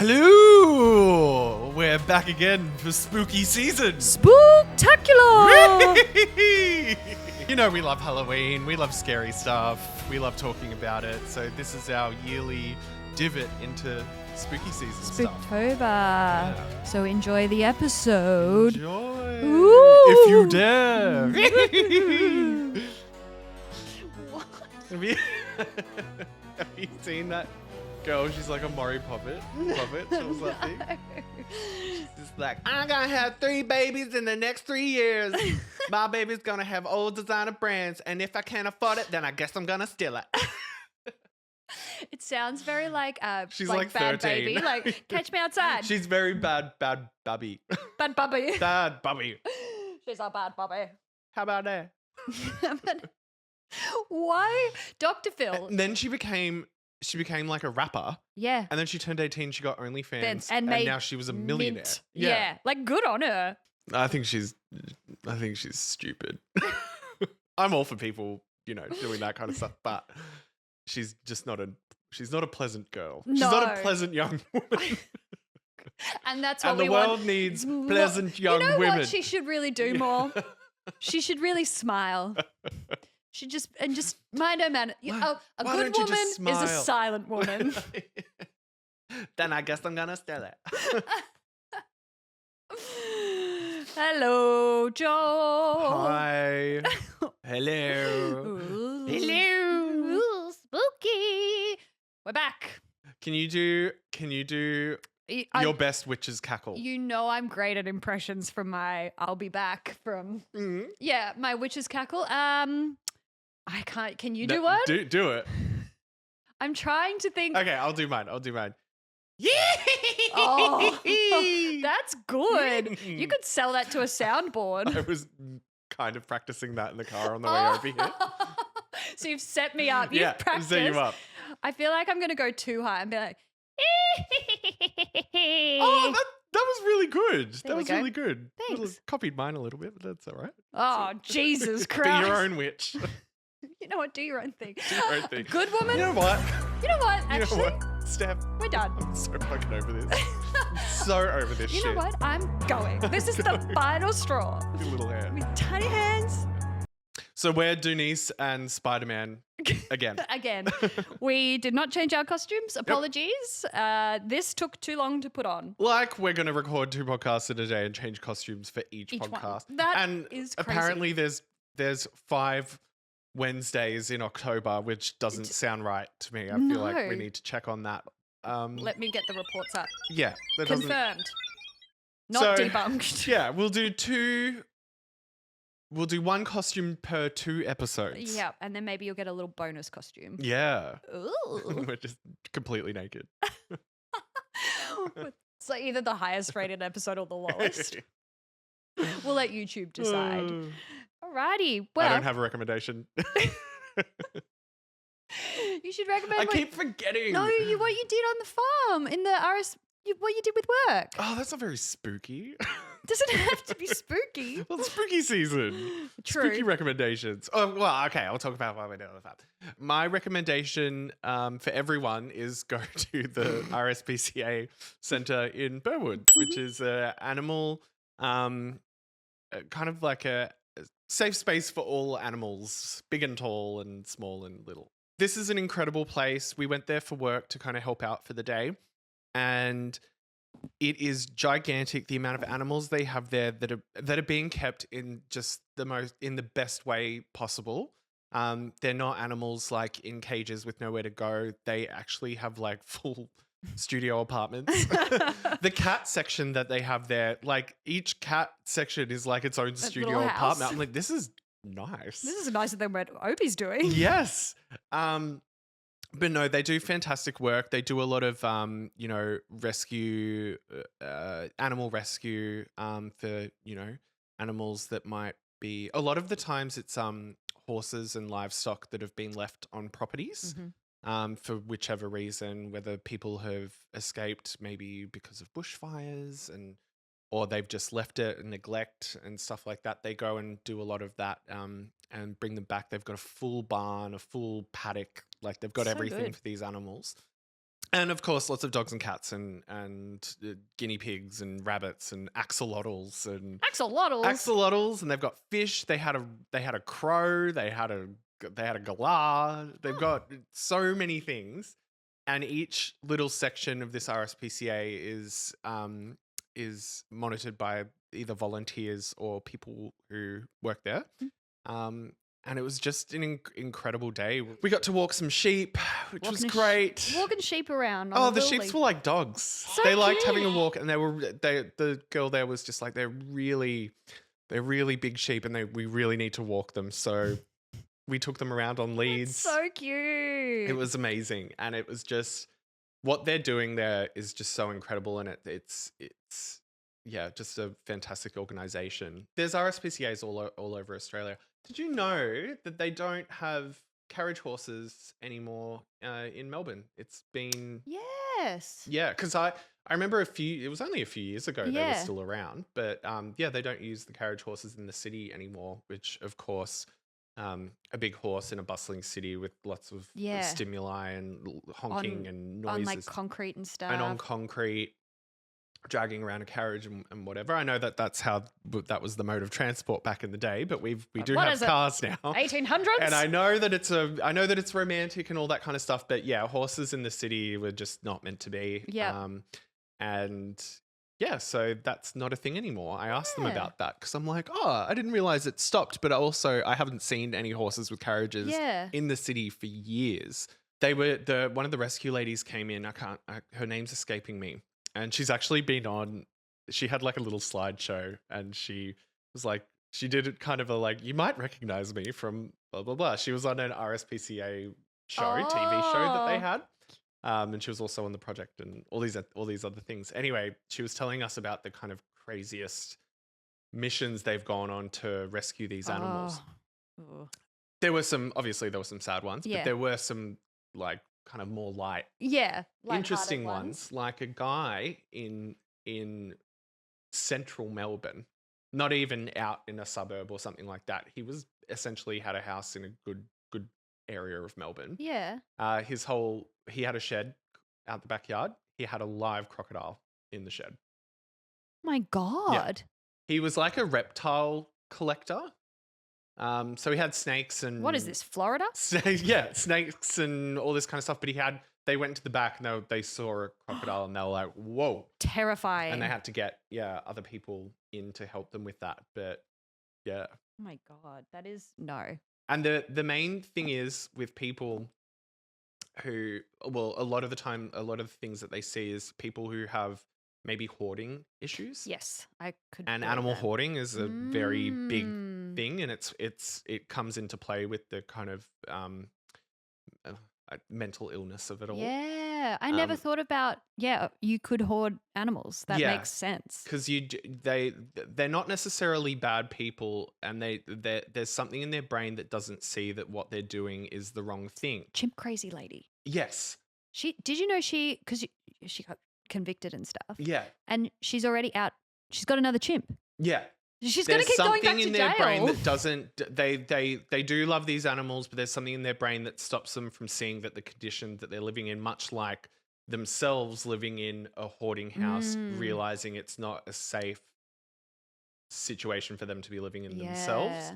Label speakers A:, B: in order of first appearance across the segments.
A: Hello! We're back again for spooky season.
B: Spooktacular!
A: You know we love Halloween, we love scary stuff, we love talking about it. So this is our yearly divot into spooky season stuff.
B: Spooktober.
A: Yeah.
B: So enjoy the episode.
A: Enjoy,
B: Ooh.
A: if you dare.
B: What?
A: Have you seen that girl? She's like a Maury puppet. What was that thing? She's just like, I'm gonna have 3 babies in the next 3 years. My baby's gonna have old designer brands, and if I can't afford it, then I guess I'm gonna steal it.
B: It sounds very like
A: She's
B: like
A: like
B: bad
A: 13.
B: baby. Like, catch me outside.
A: She's very bad bubby.
B: Bad bubby.
A: Bad bubby.
B: She's a bad bubby.
A: How about that?
B: Why? Dr. Phil.
A: And then she became like a rapper,
B: Yeah.
A: and then she turned 18. She got OnlyFans,
B: And made
A: now she was a millionaire.
B: mint. Yeah. Like, good on her.
A: I think she's stupid. I'm all for people, doing that kind of stuff, but she's just not a pleasant girl. She's not a pleasant young woman.
B: And that's what
A: And
B: we
A: the
B: want.
A: world needs pleasant young
B: You know
A: women.
B: what she should really do more? She should really smile. She just mind her manners. A
A: why
B: good
A: don't you
B: woman
A: just
B: is a
A: smile?
B: silent woman.
A: Then I guess I'm gonna steal it.
B: Hello, Joe.
A: Hi. Hello.
B: Ooh.
A: Hello.
B: Ooh, spooky. We're back.
A: Can you do your best witch's cackle?
B: You know I'm great at impressions from my I'll be back from my witch's cackle. I can't. Can you do one?
A: Do it.
B: I'm trying to think.
A: Okay, I'll do mine. Yeah.
B: Oh, that's good. You could sell that to a soundboard.
A: I was kind of practicing that in the car on the way over here.
B: So you've set me up. You've practiced.
A: Set you up.
B: I feel like I'm going to go too high and be like,
A: Oh, that was really good.
B: There we go.
A: Really good.
B: Thanks.
A: Copied mine a little bit, but that's all right.
B: Oh, Jesus
A: Be
B: Christ.
A: your own witch.
B: You know what? Do your own thing.
A: Do your own thing.
B: Good woman.
A: You know what?
B: Actually,
A: You know what? Steph,
B: we're done.
A: I'm so fucking over this. I'm so over this shit.
B: You know what? I'm going. This is the final straw.
A: Your little hand.
B: With tiny hands.
A: So we're Denise and Spider-Man again.
B: Again. We did not change our costumes. Apologies. This took too long to put on.
A: Like we're going to record 2 podcasts in a day and change costumes for each podcast.
B: One. That
A: and
B: is crazy.
A: Apparently there's 5 Wednesdays in October, which doesn't sound right to me. I feel like we need to check on that.
B: Let me get the reports up.
A: Yeah. That
B: Confirmed. Not
A: So,
B: debunked.
A: Yeah, we'll do 1 costume per 2 episodes.
B: Yeah, and then maybe you'll get a little bonus costume.
A: Yeah.
B: Ooh.
A: We're just completely naked.
B: It's like either the highest rated episode or the lowest. We'll let YouTube decide. Alrighty. Well,
A: I don't have a recommendation.
B: You should recommend.
A: I keep forgetting.
B: No, what you did on the farm in the what you did with work.
A: Oh, that's not very spooky.
B: Doesn't have to be spooky.
A: Well, it's spooky season.
B: True.
A: Spooky recommendations. Oh, well, okay. I'll talk about what we did on the farm. My recommendation for everyone is go to the RSPCA Centre in Burwood, which is an animal, kind of like a safe space for all animals, big and tall and small and little. This is an incredible place. We went there for work to kind of help out for the day. And it is gigantic, the amount of animals they have there that are being kept in just in the best way possible. They're not animals like in cages with nowhere to go. They actually have like full studio apartments. The cat section that they have there, like each cat section is like its own studio apartment. I'm like, this is nice.
B: This is nicer than what Opie's doing.
A: Yes. But no, they do fantastic work. They do a lot of, rescue, animal rescue for, animals that might be, a lot of the times it's horses and livestock that have been left on properties for whichever reason, whether people have escaped maybe because of bushfires or they've just left it and neglect and stuff like that. They go and do a lot of that and bring them back. They've got a full barn, a full paddock. Like they've got everything for these animals. And of course, lots of dogs and cats and guinea pigs and rabbits and axolotls and
B: Axolotls.
A: and they've got fish. They had a crow. They had a galah. They've got so many things, and each little section of this RSPCA is monitored by either volunteers or people who work there. And it was just an incredible day. We got to walk some sheep, which was great.
B: Walking sheep around.
A: Oh, the sheep were like dogs.
B: So
A: they liked
B: cute.
A: having a walk, and the girl there was just like, they're really big sheep, and we really need to walk them. So we took them around on leads.
B: So cute.
A: It was amazing, and it was just what they're doing there is just so incredible, and it's just a fantastic organization. There's RSPCAs all over Australia. Did you know that they don't have carriage horses anymore in Melbourne? It's been
B: Yes.
A: yeah, because I remember it was only a few years ago they were
B: Yeah.
A: still around, but they don't use the carriage horses in the city anymore, which of course a big horse in a bustling city with lots of
B: Yeah.
A: stimuli and honking and noises
B: On like concrete and stuff.
A: and on concrete, dragging around a carriage and whatever. I know that was the mode of transport back in the day, but we do
B: what
A: have
B: is it?
A: cars now.
B: 1800s.
A: And I know that it's romantic and all that kind of stuff, but yeah, horses in the city were just not meant to be.
B: Yeah.
A: And yeah, so that's not a thing anymore. I asked them
B: Yeah.
A: about that because I'm like, oh, I didn't realize it stopped, but also I haven't seen any horses with carriages
B: Yeah.
A: in the city for years. They were one of the rescue ladies came in. Her name's escaping me. And she's actually been on, she had like a little slideshow, and she was like, she did it kind of a like, you might recognize me from blah, blah, blah. She was on an RSPCA show, TV show that they
B: Oh.
A: had. And she was also on the project and all these other things. Anyway, she was telling us about the kind of craziest missions they've gone on to rescue these animals.
B: Oh.
A: There were some sad ones,
B: Yeah.
A: but there were some like kind of more light,
B: Yeah.
A: interesting
B: lighthearted
A: ones, like a guy in central Melbourne, not even out in a suburb or something like that. He was essentially had a house in a good area of Melbourne.
B: Yeah.
A: He had a shed out the backyard. He had a live crocodile in the shed.
B: My God.
A: He was like a reptile collector. So he had snakes and
B: What is this, Florida?
A: snakes and all this kind of stuff. But they went to the back and they saw a crocodile and they were like, whoa.
B: Terrifying.
A: And they had to get, other people in to help them with that. But yeah.
B: Oh my God. That is no.
A: And the main thing is with people who, well, a lot of the time, a lot of the things that they see is people who have maybe hoarding issues.
B: Yes, I could.
A: And
B: believe
A: animal
B: that.
A: hoarding is a very big
B: Mm.
A: thing, and it comes into play with the kind of mental illness of it all.
B: Yeah, I never
A: Um,
B: thought about. Yeah, you could hoard animals. That
A: Yeah.
B: makes sense.
A: Because they're not necessarily bad people, and there's something in their brain that doesn't see that what they're doing is the wrong thing.
B: Chimp crazy lady.
A: Yes.
B: Did you know because she got convicted and stuff,
A: Yeah.
B: and she's already out. She's got another chimp.
A: Yeah.
B: She's going to keep going back to
A: in their
B: jail.
A: brain that doesn't. They do love these animals, but there's something in their brain that stops them from seeing that the condition that they're living in, much like themselves living in a hoarding house, realizing it's not a safe situation for them to be living in themselves.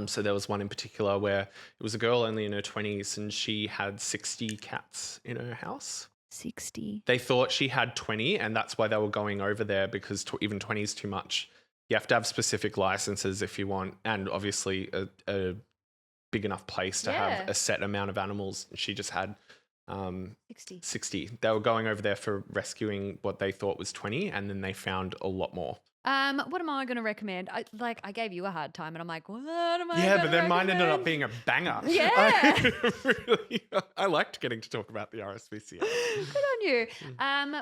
A: So there was one in particular where it was a girl only in her 20s, and she had 60 cats in her house.
B: 60.
A: They thought she had 20, and that's why they were going over there, because even 20 is too much. You have to have specific licenses if you want, and obviously a big enough place to have a set amount of animals. She just had 60. They were going over there for rescuing what they thought was 20, and then they found a lot more.
B: What am I going to recommend? I gave you a hard time, and I'm like, what am I?
A: Yeah, but then
B: recommend?
A: mine ended up being a banger.
B: Yeah.
A: I liked getting to talk about the RSPCA.
B: Good on you.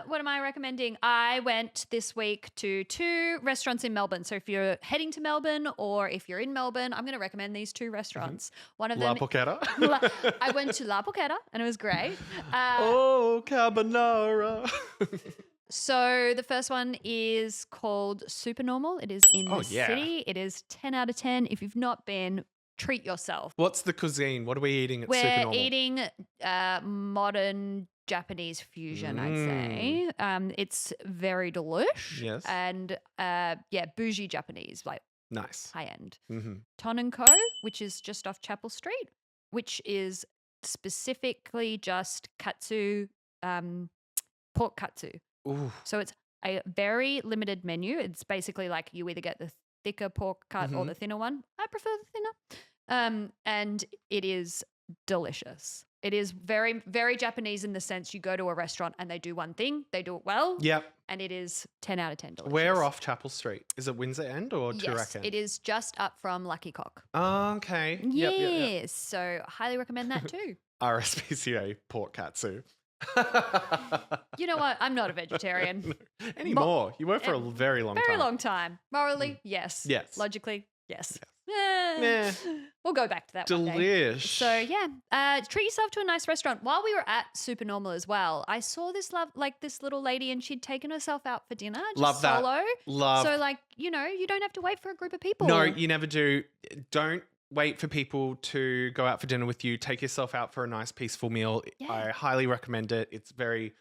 B: What am I recommending? I went this week to 2 restaurants in Melbourne. So if you're heading to Melbourne or if you're in Melbourne, I'm going to recommend these 2 restaurants. One of
A: La
B: them,
A: Poqueta.
B: I went to La Poqueta and it was great.
A: Oh, carbonara.
B: So the first one is called Supernormal. It is in the city. It is 10 out of 10. If you've not been, treat yourself.
A: What's the cuisine? What are we eating at
B: We're
A: Supernormal?
B: eating modern Japanese fusion, I'd say. It's very delish.
A: Yes.
B: And bougie Japanese, like
A: Nice.
B: high end.
A: Mm-hmm.
B: Ton and Co, which is just off Chapel Street, which is specifically just katsu, pork katsu.
A: Ooh.
B: So it's a very limited menu. It's basically like you either get the thicker pork cut or the thinner one. I prefer the thinner. And it is delicious. It is very, very Japanese in the sense you go to a restaurant and they do one thing, they do it well.
A: Yep.
B: And it is 10 out of 10 delicious.
A: Where off Chapel Street? Is it Windsor End or Toorak
B: Yes,
A: End?
B: it is just up from Lucky Cock.
A: Okay.
B: Yes.
A: Yep.
B: So highly recommend that too.
A: RSPCA pork katsu.
B: You know what? I'm not a vegetarian.
A: Anymore. You were for a very long time.
B: Very long time. Morally, yes.
A: Yes.
B: Logically, yes.
A: Meh.
B: We'll go back to that one day.
A: Delish.
B: So yeah, treat yourself to a nice restaurant. While we were at Supernormal as well, I saw this this little lady and she'd taken herself out for dinner. Just
A: Love that.
B: solo.
A: Love.
B: So you don't have to wait for a group of people.
A: No, you never do. Don't wait for people to go out for dinner with you. Take yourself out for a nice, peaceful meal.
B: Yeah.
A: I highly recommend it. It's very,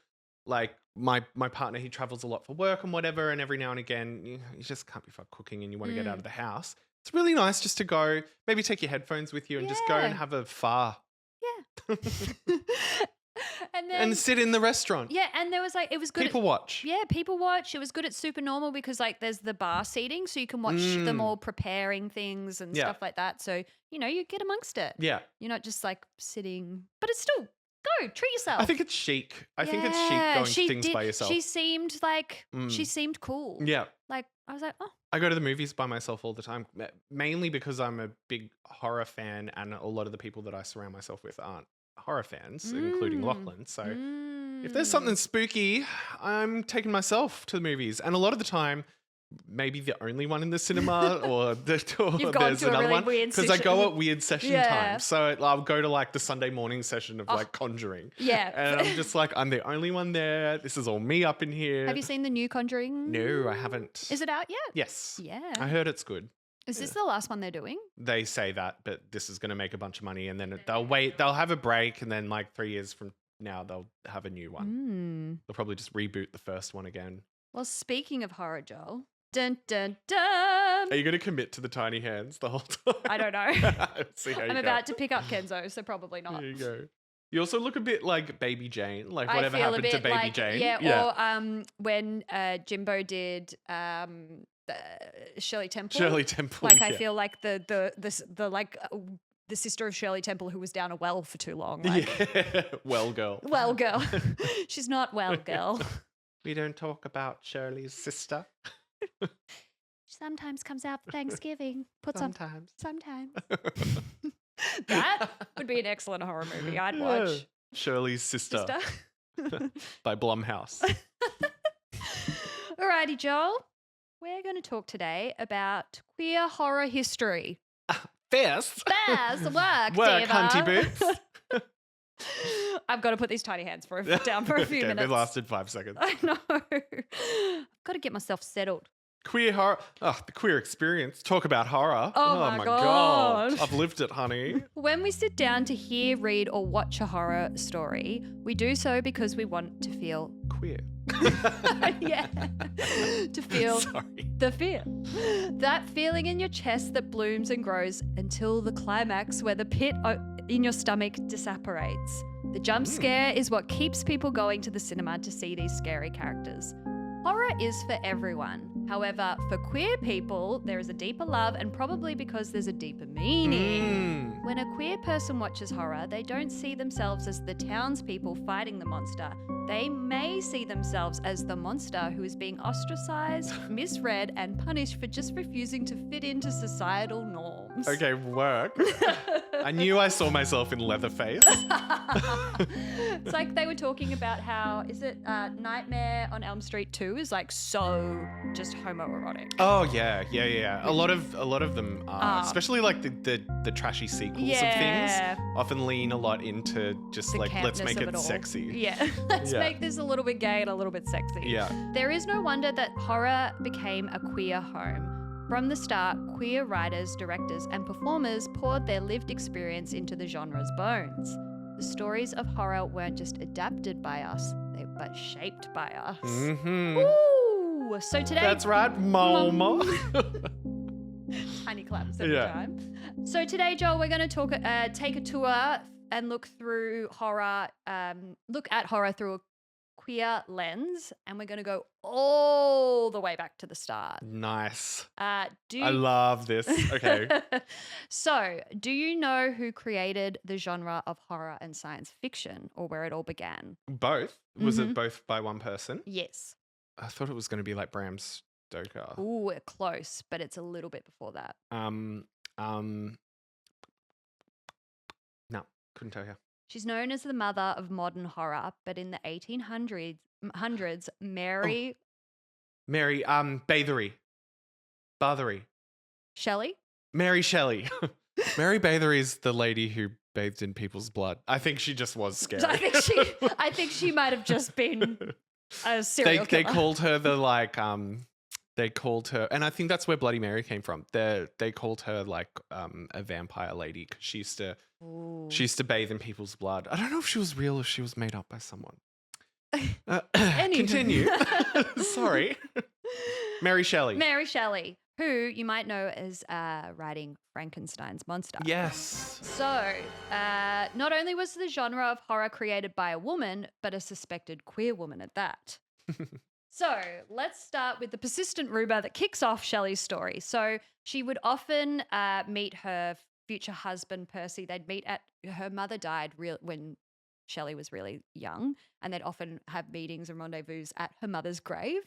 A: my partner, he travels a lot for work and whatever, and every now and again, you just can't be fucked cooking and you want to get out of the house. It's really nice just to go, maybe take your headphones with you and just go and have a far.
B: Yeah.
A: And sit in the restaurant.
B: Yeah, and there was it was good.
A: People watch.
B: Yeah, people watch. It was good at Supernormal because there's the bar seating, so you can watch them all preparing things and stuff like that. So you get amongst it.
A: Yeah.
B: You're not just sitting, but it's still go treat yourself.
A: I think it's chic. I think it's chic going things by yourself.
B: She seemed she seemed cool.
A: Yeah.
B: I was like, oh.
A: I go to the movies by myself all the time, mainly because I'm a big horror fan, and a lot of the people that I surround myself with aren't horror fans, including Lachlan. So if there's something spooky, I'm taking myself to the movies. And a lot of the time, maybe the only one in the cinema or there's another one. Because I go at weird session times. So I'll go to the Sunday morning session of Conjuring.
B: Yeah.
A: And I'm just I'm the only one there. This is all me up in here.
B: Have you seen the new Conjuring?
A: No, I haven't.
B: Is it out yet?
A: Yes.
B: Yeah.
A: I heard it's good.
B: Is this the last one they're doing?
A: They say that, but this is going to make a bunch of money, and then they'll have a break, and then 3 years from now they'll have a new one. They'll probably just reboot the first one again.
B: Well, speaking of horror, Joel, dun dun dun.
A: Are you going to commit to the tiny hands the whole time?
B: I don't know.
A: See how
B: I'm about to pick up Kenzo, so probably not.
A: There you go. You also look a bit like Baby Jane, whatever happened to Baby Jane.
B: Yeah, or when Jimbo did Shelley Temple.
A: Shelley Temple.
B: I feel like the sister of Shirley Temple who was down a well for too long.
A: Well girl.
B: Well girl. She's not well girl.
A: We don't talk about Shirley's sister.
B: Sometimes comes out for Thanksgiving.
A: Sometimes.
B: Sometimes. That would be an excellent horror movie I'd watch.
A: Shirley's Sister. By Blumhouse.
B: Alrighty, Joel. We're going to talk today about queer horror history.
A: Fierce.
B: Work,
A: hunty boots.
B: I've got to put these tiny hands down for a few minutes.
A: They lasted 5 seconds.
B: I know. I've got to get myself settled.
A: Queer horror. Oh, the queer experience. Talk about horror.
B: Oh my God.
A: I've lived it, honey.
B: When we sit down to hear, read, or watch a horror story, we do so because we want to feel
A: queer.
B: Yeah. To feel
A: Sorry.
B: the fear. That feeling in your chest that blooms and grows until the climax where the pit in your stomach disapparates. The jump scare is what keeps people going to the cinema to see these scary characters. Horror is for everyone. However, for queer people, there is a deeper love, and probably because there's a deeper meaning. When a queer person watches horror, they don't see themselves as the townspeople fighting the monster. They may see themselves as the monster who is being ostracized, misread, and punished for just refusing to fit into societal norms.
A: Okay, work. I knew I saw myself in Leatherface.
B: It's like they were talking about how, is it Nightmare on Elm Street 2 is so just homoerotic.
A: Oh yeah. A lot of them are, especially the trashy sequels of things, often lean a lot into just let's make it sexy.
B: Yeah, let's make this a little bit gay and a little bit sexy.
A: Yeah.
B: There is no wonder that horror became a queer home. From the start, queer writers, directors, and performers poured their lived experience into the genre's bones. the stories of horror weren't just adapted by us, but shaped by us.
A: Mm-hmm.
B: Ooh! So today...
A: That's right, Mama.
B: Tiny claps every
A: Yeah.
B: time. So today, Joel, we're going to take a tour and look at horror through a queer lens, and we're going to go all the way back to the start.
A: Nice.
B: I
A: love this. Okay.
B: So, do you know who created the genre of horror and science fiction, or where it all began?
A: Both? Was it both by one person?
B: Yes.
A: I thought it was going to be like Bram Stoker.
B: Ooh, we're close, but it's a little bit before that.
A: No, couldn't tell you.
B: She's known as the mother of modern horror, but in the 1800s, Mary
A: Bathery.
B: Shelley?
A: Mary Shelley. Mary Bathery is the lady who bathed in people's blood. I think she just was scary.
B: I think she might have just been a serial killer.
A: They called her they called her, and I think that's where Bloody Mary came from. They called her like a vampire lady because she used to bathe in people's blood. I don't know if she was real or if she was made up by someone. Continue. Sorry. Mary Shelley.
B: Mary Shelley, who you might know as writing Frankenstein's monster.
A: Yes.
B: So, not only was the genre of horror created by a woman, but a suspected queer woman at that. So, let's start with the persistent rumor that kicks off Shelley's story. So, she would often meet her future husband, Percy. They'd meet her mother died when Shelley was really young, and they'd often have meetings and rendezvous at her mother's grave.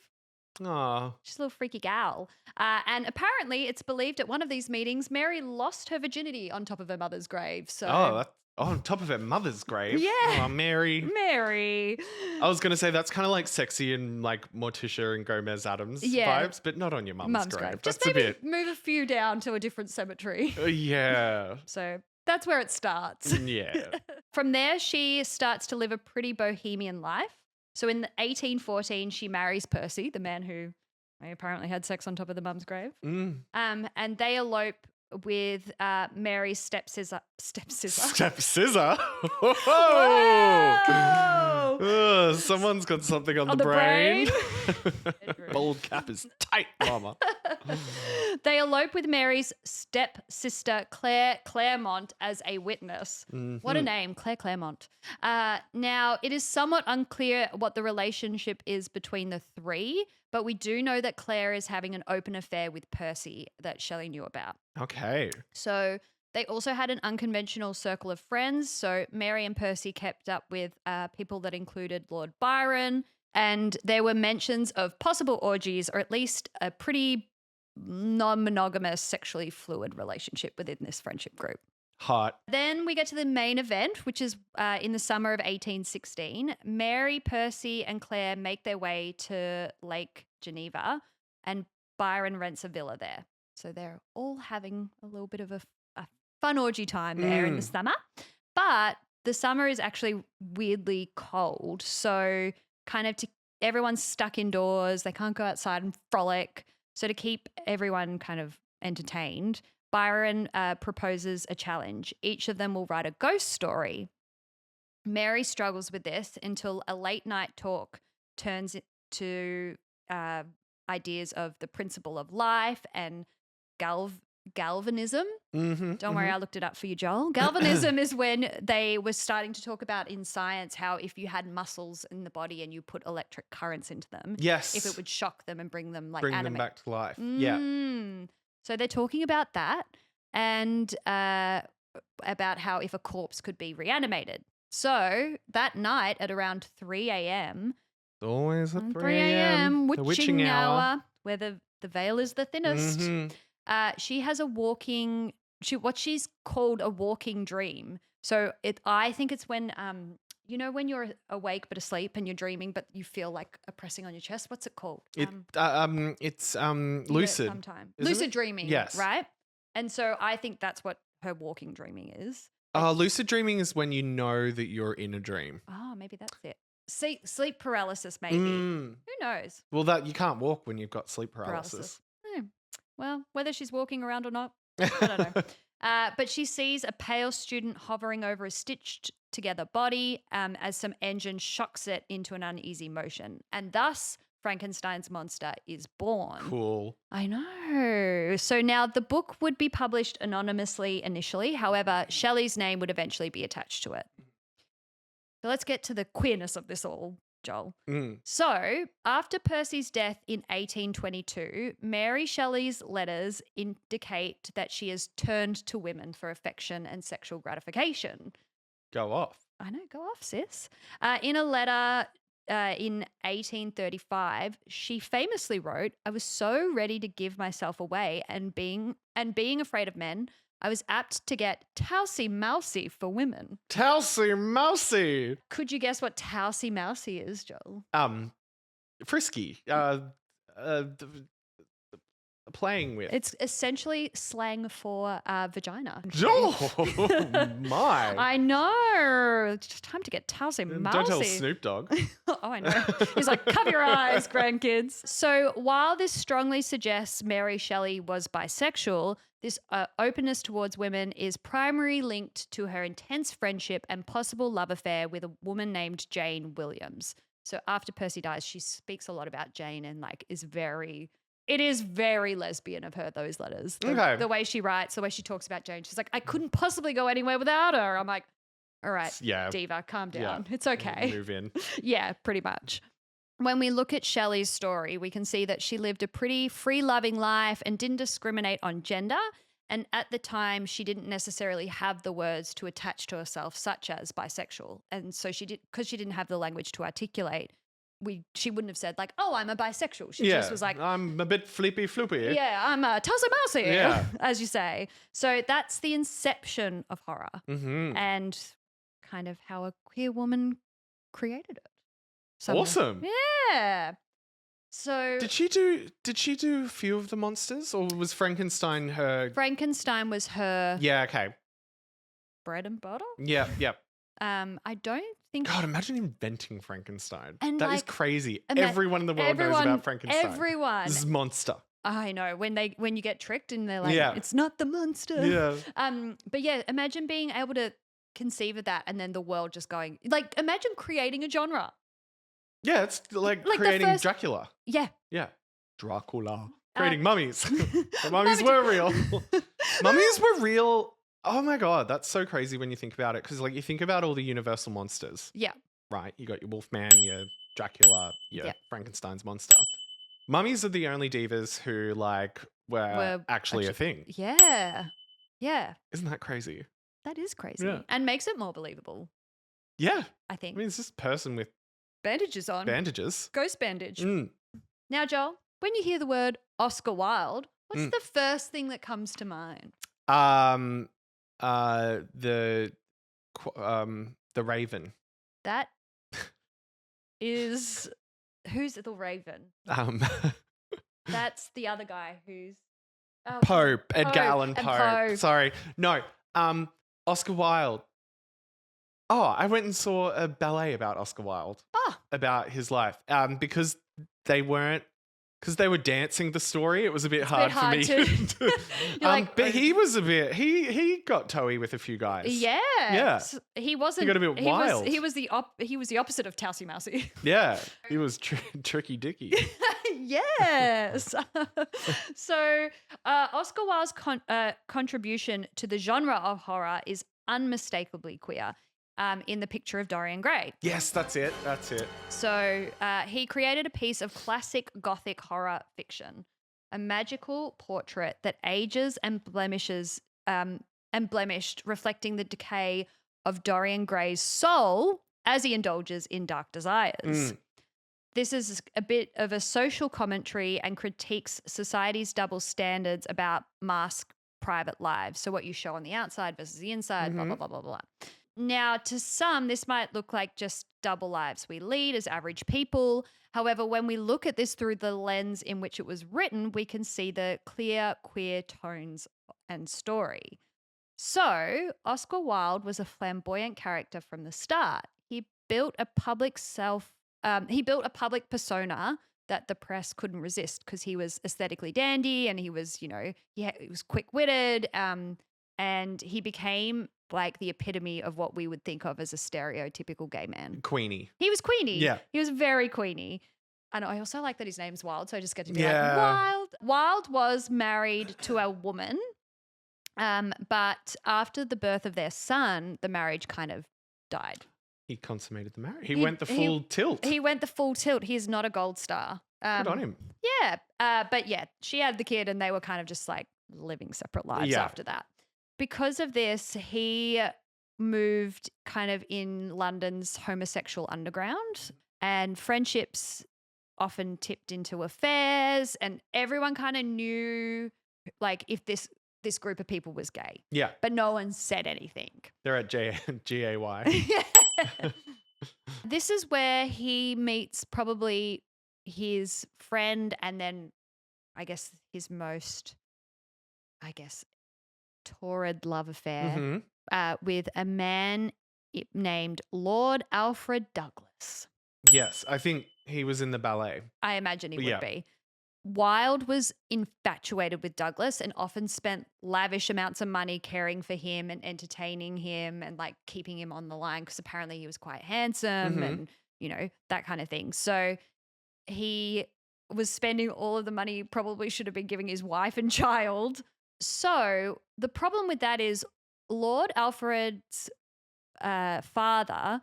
A: Aww.
B: She's a little freaky gal. And apparently it's believed at one of these meetings, Mary lost her virginity on top of her mother's grave. So
A: on top of her mother's grave?
B: Yeah.
A: Oh, Mary.
B: Mary.
A: I was going to say that's kind of like sexy and like Morticia and Gomez Adams vibes, but not on your mum's grave.
B: Just
A: That's
B: maybe move a few down to a different cemetery.
A: Yeah.
B: So that's where it starts.
A: Yeah.
B: From there, she starts to live a pretty bohemian life. So in 1814, she marries Percy, the man who apparently had sex on top of the mum's grave. And they elope with Mary's stepsister.
A: Stepscissor?
B: Whoa!
A: Someone's got something on the brain. Bold cap is tight, mama.
B: They elope with Mary's stepsister, Claire Claremont, as a witness. Mm-hmm. What a name, Claire Claremont. Now, it is somewhat unclear what the relationship is between the three, but we do know that Claire is having an open affair with Percy that Shelley knew about.
A: Okay.
B: So they also had an unconventional circle of friends. So Mary and Percy kept up with people that included Lord Byron, and there were mentions of possible orgies or at least a pretty non-monogamous, sexually fluid relationship within this friendship group.
A: Hot.
B: Then we get to the main event, which is in the summer of 1816. Mary, Percy, and Claire make their way to Lake Geneva, and Byron rents a villa there. So they're all having a little bit of a fun orgy time there in the summer. But the summer is actually weirdly cold. So kind of everyone's stuck indoors. They can't go outside and frolic. So to keep everyone kind of entertained, Byron proposes a challenge. Each of them will write a ghost story. Mary struggles with this until a late night talk turns to ideas of the principle of life and galvanism. Don't worry, I looked it up for you, Joel. Galvanism is when they were starting to talk about in science how if you had muscles in the body and you put electric currents into them, if it would shock them and bring them
A: them back to life. Yeah.
B: So they're talking about that and about how if a corpse could be reanimated. So that night at around 3 a.m.
A: Always at 3 a.m.
B: Witching hour, where the veil is the thinnest. She has what she's called a walking dream. So I think it's when, when you're awake but asleep and you're dreaming, but you feel like a pressing on your chest. What's it called?
A: It's lucid.
B: Lucid dreaming.
A: Yes.
B: Right. And so I think that's what her walking dreaming is.
A: Lucid dreaming is when you know that you're in a dream.
B: Oh, maybe that's it. Sleep paralysis, maybe. Who knows?
A: Well, you can't walk when you've got sleep paralysis.
B: Well, whether she's walking around or not, I don't know. But she sees a pale student hovering over a stitched together body as some engine shocks it into an uneasy motion. And thus, Frankenstein's monster is born.
A: Cool.
B: I know. So now the book would be published anonymously initially. However, Shelley's name would eventually be attached to it. So let's get to the queerness of this all, Joel. So after Percy's death in 1822, Mary Shelley's letters indicate that she has turned to women for affection and sexual gratification.
A: Go off.
B: I know, go off, sis. In a letter in 1835, she famously wrote, "I was so ready to give myself away, and being afraid of men, I was apt to get tousy-mousy for women."
A: Tousy-mousy.
B: Could you guess what tousy-mousy is, Joel?
A: Frisky. Playing with.
B: It's essentially slang for vagina.
A: Oh, my.
B: I know. It's just time to get tousy-mousy.
A: Don't tell Snoop Dogg.
B: Oh, I know. He's like, cover your eyes, grandkids. So while this strongly suggests Mary Shelley was bisexual, this openness towards women is primarily linked to her intense friendship and possible love affair with a woman named Jane Williams. So after Percy dies, she speaks a lot about Jane and it is very lesbian of her, those letters. The way she writes, the way she talks about Jane. She's like, I couldn't possibly go anywhere without her. I'm like, all right, diva, calm down.
A: Yeah.
B: It's okay.
A: Move in.
B: Yeah, pretty much. When we look at Shelley's story, we can see that she lived a pretty free-loving life and didn't discriminate on gender. And at the time, she didn't necessarily have the words to attach to herself, such as bisexual. And so because she didn't have the language to articulate, she wouldn't have said like, "Oh, I'm a bisexual." She just was like,
A: "I'm a bit flippy floopy."
B: Yeah, I'm a tousy-mousy, as you say. So that's the inception of horror and kind of how a queer woman created it.
A: Awesome.
B: Yeah. So
A: did she do a few of the monsters, or was Frankenstein her?
B: Frankenstein was her.
A: Yeah. Okay.
B: Bread and butter.
A: Yeah. Yep.
B: I don't think.
A: God, imagine inventing Frankenstein.
B: And
A: that is crazy. Everyone in the world knows about Frankenstein.
B: Everyone.
A: This is monster.
B: I know when you get tricked and they're like, it's not the monster.
A: Yeah.
B: But yeah, imagine being able to conceive of that and then the world just going like, imagine creating a genre.
A: Yeah, it's like creating Dracula.
B: Yeah.
A: Yeah. Dracula. Creating mummies. The mummies were real. Mummies were real. Oh my God, that's so crazy when you think about it. Because like you think about all the universal monsters.
B: Yeah.
A: Right? You got your Wolfman, your Dracula, your Frankenstein's monster. Mummies are the only divas who like were actually a thing.
B: Yeah. Yeah.
A: Isn't that crazy?
B: That is crazy.
A: Yeah.
B: And makes it more believable.
A: Yeah.
B: I think.
A: I mean, it's this person with
B: bandages on.
A: Bandages.
B: Ghost bandage. Now, Joel, when you hear the word Oscar Wilde, what's the first thing that comes to mind?
A: The Raven.
B: That is who's the Raven? That's the other guy who's
A: Poe, Edgar Allan Poe. Sorry, no. Oscar Wilde. Oh, I went and saw a ballet about Oscar Wilde. About his life. Because they were dancing the story. It was a bit hard for me. But he was a bit. He got toey with a few guys.
B: Yeah.
A: Yeah.
B: He wasn't.
A: He got a bit wild.
B: He was the opposite of Tousy Mousy.
A: Yeah. He was tricky dicky.
B: Yes. So Oscar Wilde's contribution to the genre of horror is unmistakably queer. In the picture of Dorian Gray.
A: Yes, that's it.
B: So he created a piece of classic Gothic horror fiction, a magical portrait that ages and blemished, reflecting the decay of Dorian Gray's soul as he indulges in dark desires. This is a bit of a social commentary and critiques society's double standards about masked private lives. So what you show on the outside versus the inside, blah, blah, blah, blah, blah. Now, to some, this might look like just double lives we lead as average people. However, when we look at this through the lens in which it was written, we can see the clear queer tones and story. So, Oscar Wilde was a flamboyant character from the start. He built a public persona that the press couldn't resist because he was aesthetically dandy and he was, he was quick-witted. and he became like the epitome of what we would think of as a stereotypical gay man.
A: Queenie.
B: He was Queenie.
A: Yeah.
B: He was very Queenie. And I also like that his name's Wild, so I just get to be
A: Yeah.
B: like, Wild. Wild was married to a woman, but after the birth of their son, the marriage kind of died.
A: He consummated the marriage. He went the full tilt.
B: He went the full tilt. He's not a gold star.
A: Good on him.
B: Yeah. But yeah, she had the kid and they were kind of just like living separate lives after that. Because of this, he moved kind of in London's homosexual underground, and friendships often tipped into affairs, and everyone kind of knew like if this group of people was gay.
A: Yeah.
B: But no one said anything.
A: They're at GAY.
B: This is where he meets probably his friend and then I guess his most, torrid love affair with a man named Lord Alfred Douglas.
A: Yes, I think he was in the ballet.
B: I imagine he would be. Wilde was infatuated with Douglas and often spent lavish amounts of money caring for him and entertaining him and like keeping him on the line because apparently he was quite handsome and, you know, that kind of thing. So he was spending all of the money he probably should have been giving his wife and child. So the problem with that is Lord Alfred's father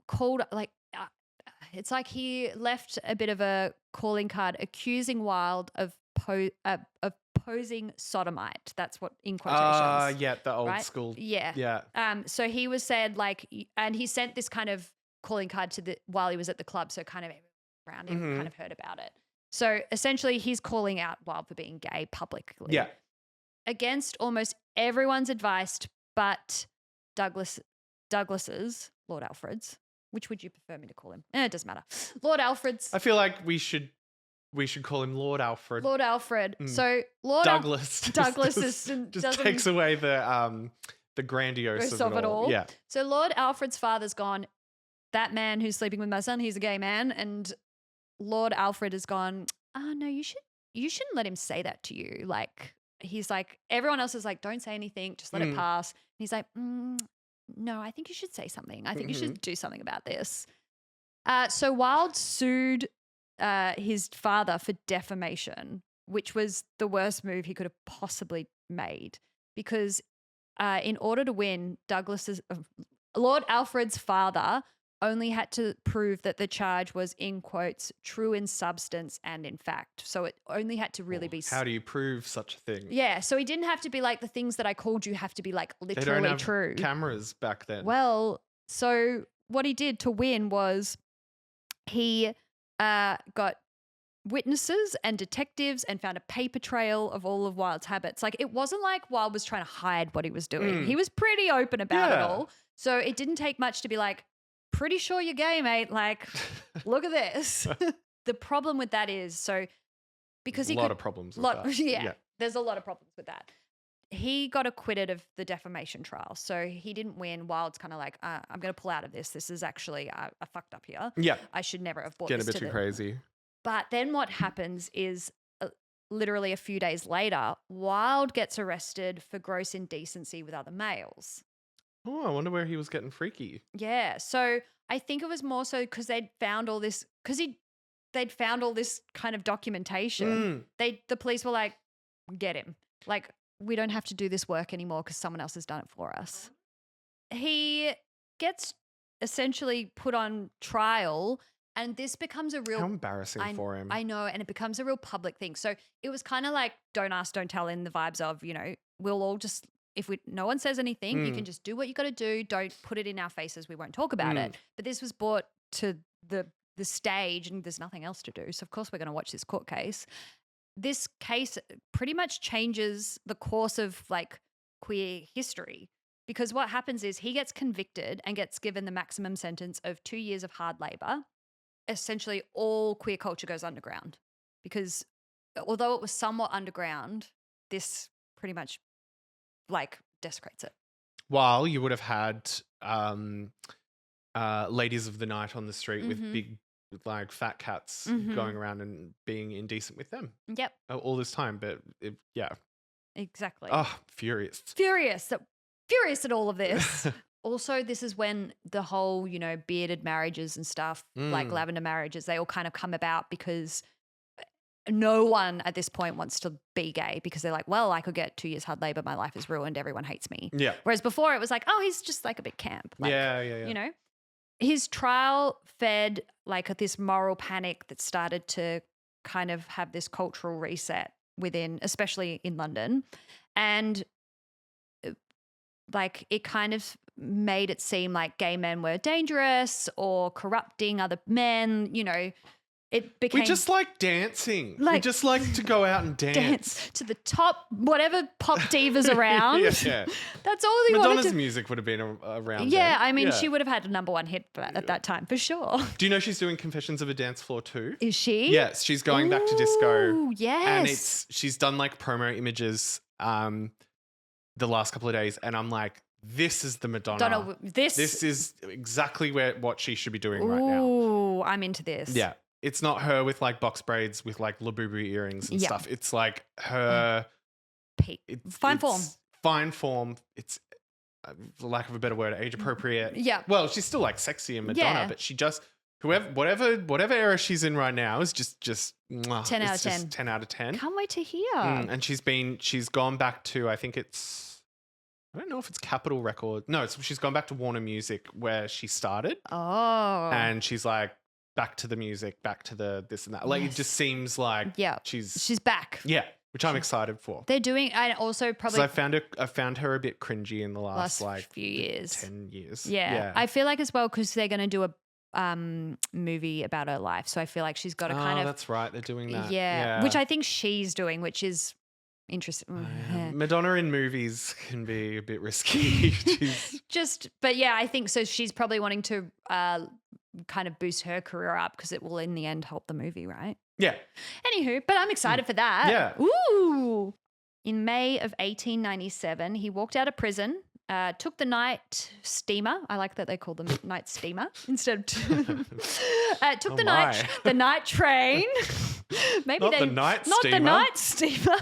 B: called it's like he left a bit of a calling card accusing Wilde of posing sodomite. That's what in quotations.
A: Yeah, the old
B: right?
A: school.
B: Yeah.
A: Yeah.
B: So he was said like, and he sent this kind of calling card while he was at the club, so kind of everyone around him kind of heard about it. So essentially, he's calling out Wilde for being gay publicly.
A: Yeah.
B: Against almost everyone's advice, but Douglas's, Lord Alfred's. Which would you prefer me to call him? It doesn't matter. Lord Alfred's.
A: I feel like we should call him Lord Alfred.
B: Lord Alfred. So Lord
A: Douglas.
B: Douglas
A: just takes away the grandiose of it all. Yeah.
B: So Lord Alfred's father's gone, that man who's sleeping with my son, he's a gay man. And Lord Alfred has gone, no, you shouldn't let him say that to you. Like, he's like, everyone else is like, don't say anything, just let it pass. And he's like, no, I think you should say something. I think you should do something about this. So Wilde sued his father for defamation, which was the worst move he could have possibly made because in order to win, Lord Alfred's father only had to prove that the charge was, in quotes, true in substance and in fact. So it only had to really be...
A: How do you prove such a thing?
B: Yeah, so he didn't have to be like the things that I called you have to be like literally
A: they don't have
B: true.
A: Cameras back then.
B: Well, so what he did to win was he got witnesses and detectives and found a paper trail of all of Wilde's habits. Like it wasn't like Wilde was trying to hide what he was doing. He was pretty open about it all. So it didn't take much to be like, pretty sure you're gay, mate. Like, look at this. The problem with that is, because
A: there's a lot of problems with that.
B: Yeah, there's a lot of problems with that. He got acquitted of the defamation trial. So he didn't win. Wilde's kind of like, I'm going to pull out of this. This is actually, I fucked up here.
A: Yeah.
B: I should never have bought
A: Getting
B: this
A: a bit too crazy.
B: But then what happens is literally a few days later, Wilde gets arrested for gross indecency with other males.
A: Oh, I wonder where he was getting freaky.
B: Yeah. So I think it was more so because they'd found all this, kind of documentation. The police were like, get him. Like, we don't have to do this work anymore because someone else has done it for us. He gets essentially put on trial, and this becomes a real...
A: How embarrassing for him.
B: I know, and it becomes a real public thing. So it was kind of like don't ask, don't tell in the vibes of, we'll all just... no one says anything, you can just do what you got to do. Don't put it in our faces. We won't talk about it. But this was brought to the stage and there's nothing else to do. So of course we're going to watch this court case. This case pretty much changes the course of like queer history because what happens is he gets convicted and gets given the maximum sentence of 2 years of hard labor. Essentially all queer culture goes underground because although it was somewhat underground, this pretty much like desecrates it.
A: While you would have had ladies of the night on the street with big like fat cats going around and being indecent with them.
B: Yep.
A: All this time. But
B: Exactly.
A: Oh, furious.
B: Furious at all of this. Also, this is when the whole, bearded marriages and stuff, like lavender marriages, they all kind of come about because no one at this point wants to be gay because they're like, well, I could get 2 years hard labor. My life is ruined. Everyone hates me.
A: Yeah.
B: Whereas before it was like, oh, he's just like a bit camp. Like,
A: Yeah.
B: His trial fed like this moral panic that started to kind of have this cultural reset within, especially in London. And like it kind of made it seem like gay men were dangerous or corrupting other men, It became
A: we just like dancing. We just like to go out and dance.
B: To the top, whatever pop divas around.
A: Yeah.
B: That's all they
A: Madonna's
B: wanted to.
A: music would have been around.
B: Yeah,
A: then.
B: I mean, she would have had a number one hit at that time for sure.
A: Do you know she's doing Confessions of a Dance Floor too?
B: Is she?
A: Yes, she's going back to disco.
B: Ooh, yes.
A: And she's done like promo images the last couple of days, and I'm like, this is the Madonna. This is exactly what she should be doing right now.
B: Ooh, I'm into this.
A: Yeah. It's not her with like box braids with like Labubu earrings and stuff. It's like her
B: peak. Fine form.
A: Fine form. It's, for lack of a better word, age appropriate.
B: Yeah.
A: Well, she's still like sexy and Madonna, but she just whatever era she's in right now is just
B: 10 out of 10.
A: 10 out of 10.
B: Can't wait to hear.
A: And she's gone back to, I don't know if it's Capitol Records. No, she's gone back to Warner Music where she started.
B: Oh.
A: And she's like, back to the music, back to the this and that. Like, it just seems like she's
B: back.
A: Yeah, which I'm excited for.
B: They're doing, and also probably.
A: So I found her a bit cringy in the last like
B: few years,
A: 10 years.
B: Yeah. I feel like as well because they're going to do a movie about her life, so I feel like she's got to kind of.
A: That's right, they're doing that.
B: Yeah, which I think she's doing, which is interesting.
A: Madonna in movies can be a bit risky.
B: But yeah, I think so. She's probably wanting to kind of boost her career up because it will in the end help the movie, right?
A: Yeah.
B: Anywho, but I'm excited for that.
A: Yeah.
B: Ooh. In May of 1897, he walked out of prison, took the night steamer. I like that they call them night steamer instead of took the night train. Maybe
A: not the night
B: not
A: steamer.
B: The night steamer.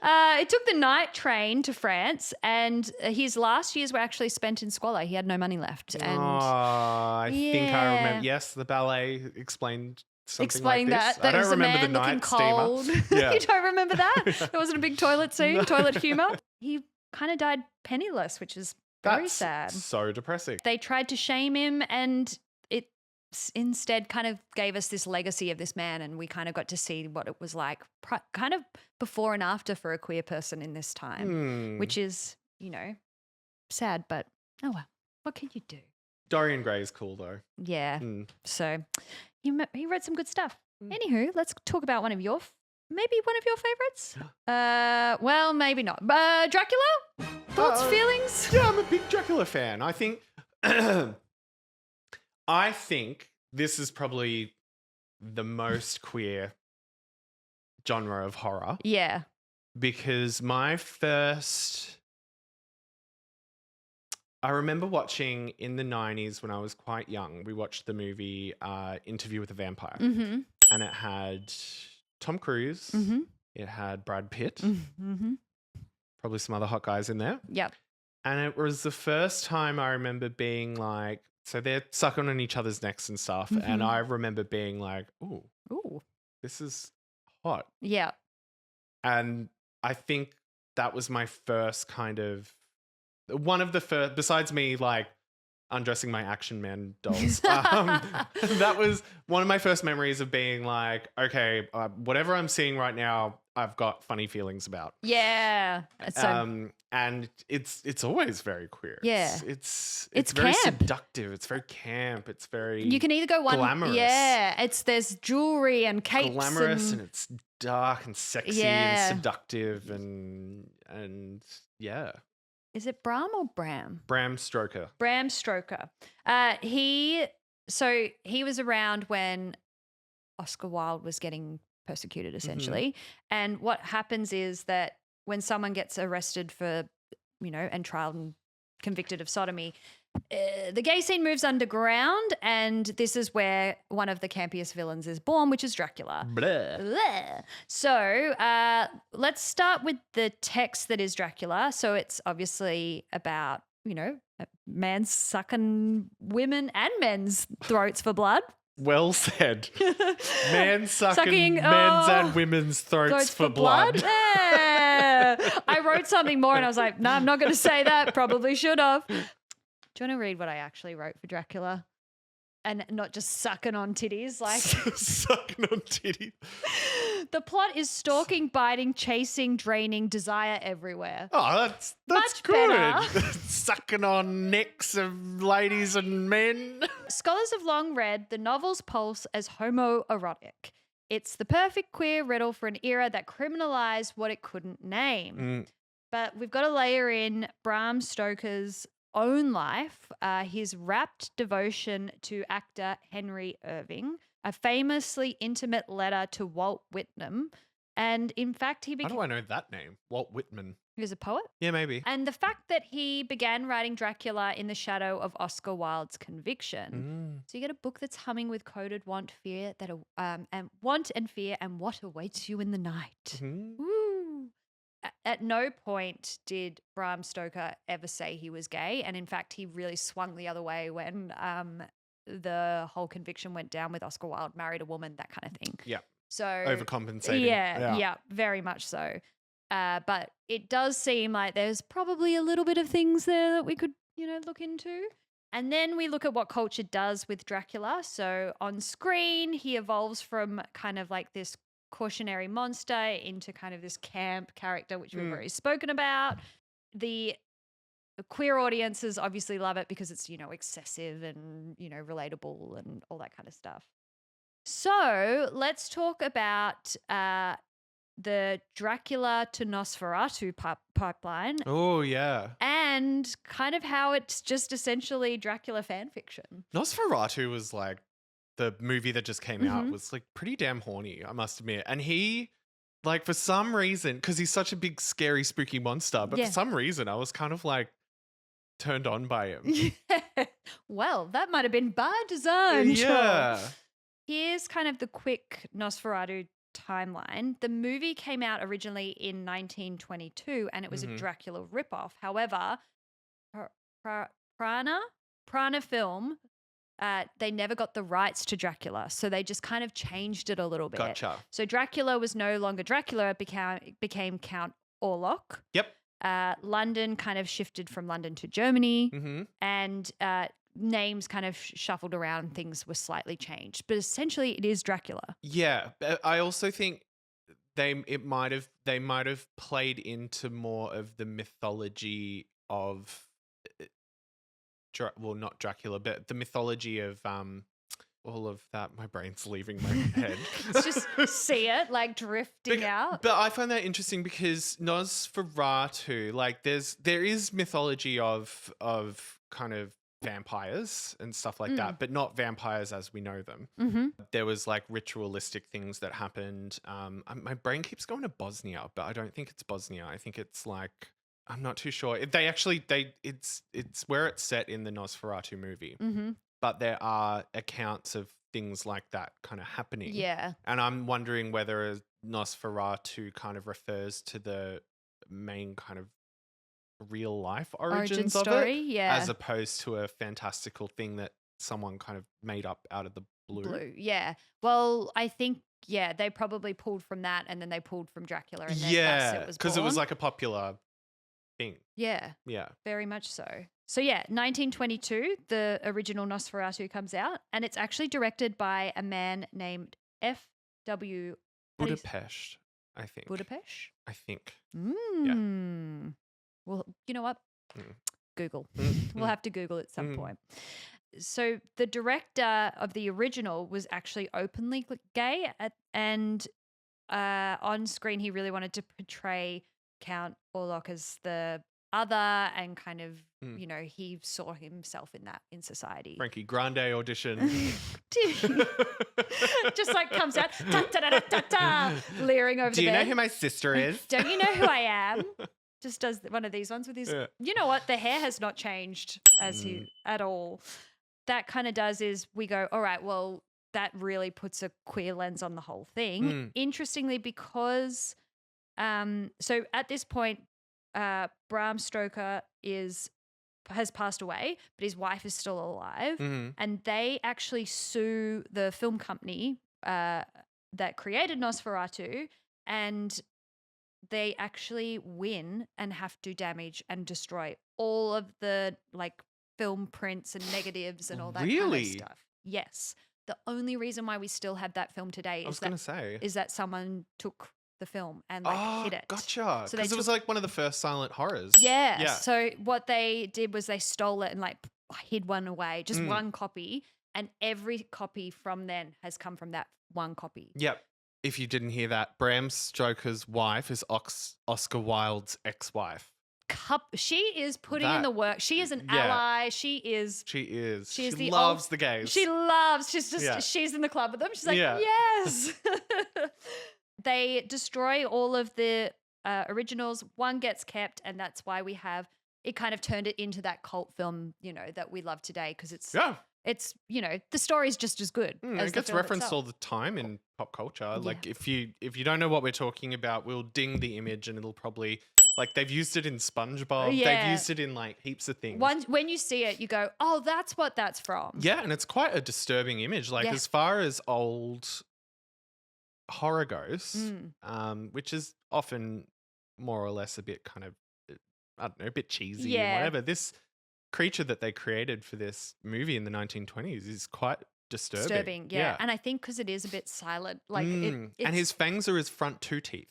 B: It took the night train to France, and his last years were actually spent in squalor. He had no money left. And
A: I think I remember. Yes, the ballet explained something like this.
B: That
A: I don't
B: was
A: remember
B: a man
A: the
B: looking
A: night
B: cold.
A: steamer. Yeah.
B: You don't remember that? There wasn't a big toilet scene, toilet humor. He kind of died penniless, which is very sad.
A: So depressing.
B: They tried to shame him, and it instead kind of gave us this legacy of this man, and we kind of got to see what it was like kind of before and after for a queer person in this time, which is, sad, but oh well, what can you do? Dorian
A: Gray is cool though.
B: Yeah. So he read some good stuff. Anywho, let's talk about one of your favorites. Well, maybe not. Dracula? Thoughts, feelings?
A: Yeah, I'm a big Dracula fan. I think this is probably the most queer genre of horror.
B: Yeah.
A: Because I remember watching in the 90s when I was quite young, we watched the movie Interview with a Vampire.
B: Mm-hmm.
A: And it had Tom Cruise.
B: Mm-hmm.
A: It had Brad Pitt.
B: Mm-hmm.
A: Probably some other hot guys in there.
B: Yep.
A: And it was the first time I remember being like, so they're sucking on each other's necks and stuff.
B: Mm-hmm.
A: And I remember being like, ooh, this is hot.
B: Yeah.
A: And I think that was my first kind of, one of the first, besides me like undressing my Action Man dolls. That was one of my first memories of being like, okay, whatever I'm seeing right now, I've got funny feelings about.
B: Yeah.
A: And it's always very queer.
B: Yeah.
A: It's
B: camp.
A: very seductive. It's very camp. It's very
B: you can either go one
A: glamorous.
B: Yeah. There's jewelry and capes.
A: Glamorous and it's dark and sexy and seductive and yeah.
B: Is it Bram or Bram?
A: Bram Stoker.
B: Bram Stoker. He was around when Oscar Wilde was getting persecuted, essentially. Mm-hmm. And what happens is that when someone gets arrested for, and trialed and convicted of sodomy, The gay scene moves underground, and this is where one of the campiest villains is born, which is Dracula.
A: Blah.
B: Blah. So let's start with the text that is Dracula. So it's obviously about, man sucking women and men's throats for blood.
A: Well said. Man sucking men's
B: oh,
A: and women's throats for blood.
B: Yeah. I wrote something more and I was like, no, I'm not going to say that. Probably should have. Do you want to read what I actually wrote for Dracula? And not just sucking on titties. Like
A: Sucking on titties.
B: The plot is stalking, biting, chasing, draining, desire everywhere.
A: Oh, that's
B: Much
A: good.
B: better.
A: Sucking on necks of ladies and men.
B: Scholars have long read the novel's pulse as homoerotic. It's the perfect queer riddle for an era that criminalized what it couldn't name. But we've got to layer in Bram Stoker's own life, his rapt devotion to actor Henry Irving, a famously intimate letter to Walt Whitman, and in fact he
A: How do I know that name? Walt Whitman.
B: He was a poet.
A: Yeah, maybe.
B: And the fact that he began writing Dracula in the shadow of Oscar Wilde's conviction. So you get a book that's humming with coded want, fear that and want and fear and what awaits you in the night. Woo. At no point did Bram Stoker ever say he was gay. And in fact, he really swung the other way when the whole conviction went down with Oscar Wilde, married a woman, that kind of thing.
A: Yeah.
B: So
A: overcompensating.
B: Yeah, very much so. But it does seem like there's probably a little bit of things there that we could, look into. And then we look at what culture does with Dracula. So on screen, he evolves from kind of like this cautionary monster into kind of this camp character, which we've already spoken about. The queer audiences obviously love it because it's, excessive and, relatable and all that kind of stuff. So let's talk about the Dracula to Nosferatu pipeline.
A: Oh, yeah.
B: And kind of how it's just essentially Dracula fan fiction.
A: Nosferatu was like, the movie that just came out was like pretty damn horny, I must admit. And he, like, for some reason, because he's such a big, scary, spooky monster, but for some reason I was kind of like turned on by him.
B: Yeah. Well, that might have been by design.
A: Yeah.
B: Here's kind of the quick Nosferatu timeline. The movie came out originally in 1922 and it was a Dracula ripoff. However, Prana Film, they never got the rights to Dracula, so they just kind of changed it a little bit.
A: Gotcha.
B: So Dracula was no longer Dracula, it became Count Orlok.
A: Yep.
B: London kind of shifted from London to Germany, and names kind of shuffled around, things were slightly changed. But essentially it is Dracula. Yeah.
A: I also think they might have played into more of the mythology of not Dracula, but the mythology of all of that. My brain's leaving my head.
B: It's just see it like drifting out.
A: But I find that interesting because Nosferatu, like there is mythology of kind of vampires and stuff like that, but not vampires as we know them. There was like ritualistic things that happened. My brain keeps going to Bosnia, but I don't think it's Bosnia. I think it's like, I'm not too sure. It's where it's set in the Nosferatu movie. But there are accounts of things like that kind of happening.
B: Yeah.
A: And I'm wondering whether Nosferatu kind of refers to the main kind of real life origins of
B: story,
A: it,
B: yeah,
A: as opposed to a fantastical thing that someone kind of made up out of the blue.
B: Yeah. Well, I think, they probably pulled from that and then they pulled from Dracula. And then thus
A: because it was like a popular thing.
B: Yeah.
A: Yeah.
B: Very much so. So 1922, the original Nosferatu comes out, and it's actually directed by a man named F.W.
A: Budapest, I think.
B: Budapest?
A: I think.
B: Yeah. Well, you know what? Google. We'll have to Google at some point. So the director of the original was actually openly gay, and on screen he really wanted to portray Count Orlok as the other, and kind of, he saw himself in that in society.
A: Frankie Grande audition.
B: Just like comes out, ta ta ta ta ta, leering over the bed.
A: Do you know who my sister is?
B: Don't you know who I am? just does one of these ones with his.
A: Yeah.
B: You know what? The hair has not changed at all. That kind of does is we go, all right, well, that really puts a queer lens on the whole thing. Interestingly, because so at this point, Bram Stoker has passed away, but his wife is still alive, and they actually sue the film company that created Nosferatu, and they actually win and have to damage and destroy all of the like film prints and negatives and all that kind of stuff. Yes. The only reason why we still have that film today is that someone took the film and like hid it.
A: Gotcha. So because it was like one of the first silent horrors.
B: Yeah. So what they did was they stole it and like hid one away, just one copy, and every copy from then has come from that one copy.
A: Yep. If you didn't hear that, Bram Stoker's wife is Oscar Wilde's ex-wife.
B: She is putting in the work. She is an ally. She is.
A: She loves the gays.
B: She's in the club with them. She's like, yes. They destroy all of the originals. One gets kept, and that's why we have it. Kind of turned it into that cult film, that we love today because it's the story's just as good. As
A: it gets referenced all the time in pop culture. Yeah. Like if you don't know what we're talking about, we'll ding the image and it'll probably like they've used it in SpongeBob. Yeah. They've used it in like heaps of things.
B: When you see it, you go, oh, that's what that's from.
A: Yeah, and it's quite a disturbing image. Like as far as old horror goes, which is often more or less a bit kind of, I don't know, a bit cheesy and whatever. This creature that they created for this movie in the 1920s is quite disturbing.
B: Yeah. And I think because it is a bit silent. Like and
A: his fangs are his front two teeth,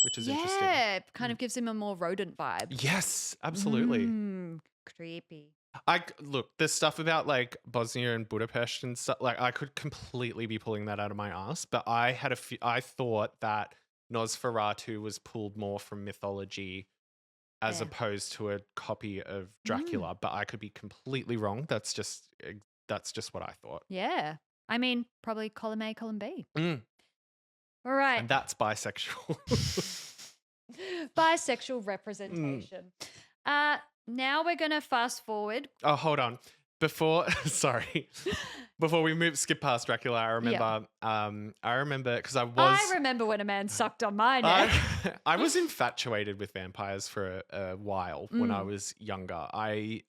A: which is interesting.
B: Yeah, it kind of gives him a more rodent vibe.
A: Yes, absolutely.
B: Creepy.
A: Look, the stuff about like Bosnia and Budapest and stuff, like I could completely be pulling that out of my ass, but I thought that Nosferatu was pulled more from mythology as opposed to a copy of Dracula, but I could be completely wrong. That's just what I thought.
B: Yeah. I mean, probably column A, column B. All right.
A: And that's bisexual.
B: Bisexual representation. Now we're going to fast forward.
A: Oh, hold on. Before we skip past Dracula, I remember because I remember
B: when a man sucked on my neck.
A: I was infatuated with vampires for a while when I was younger. I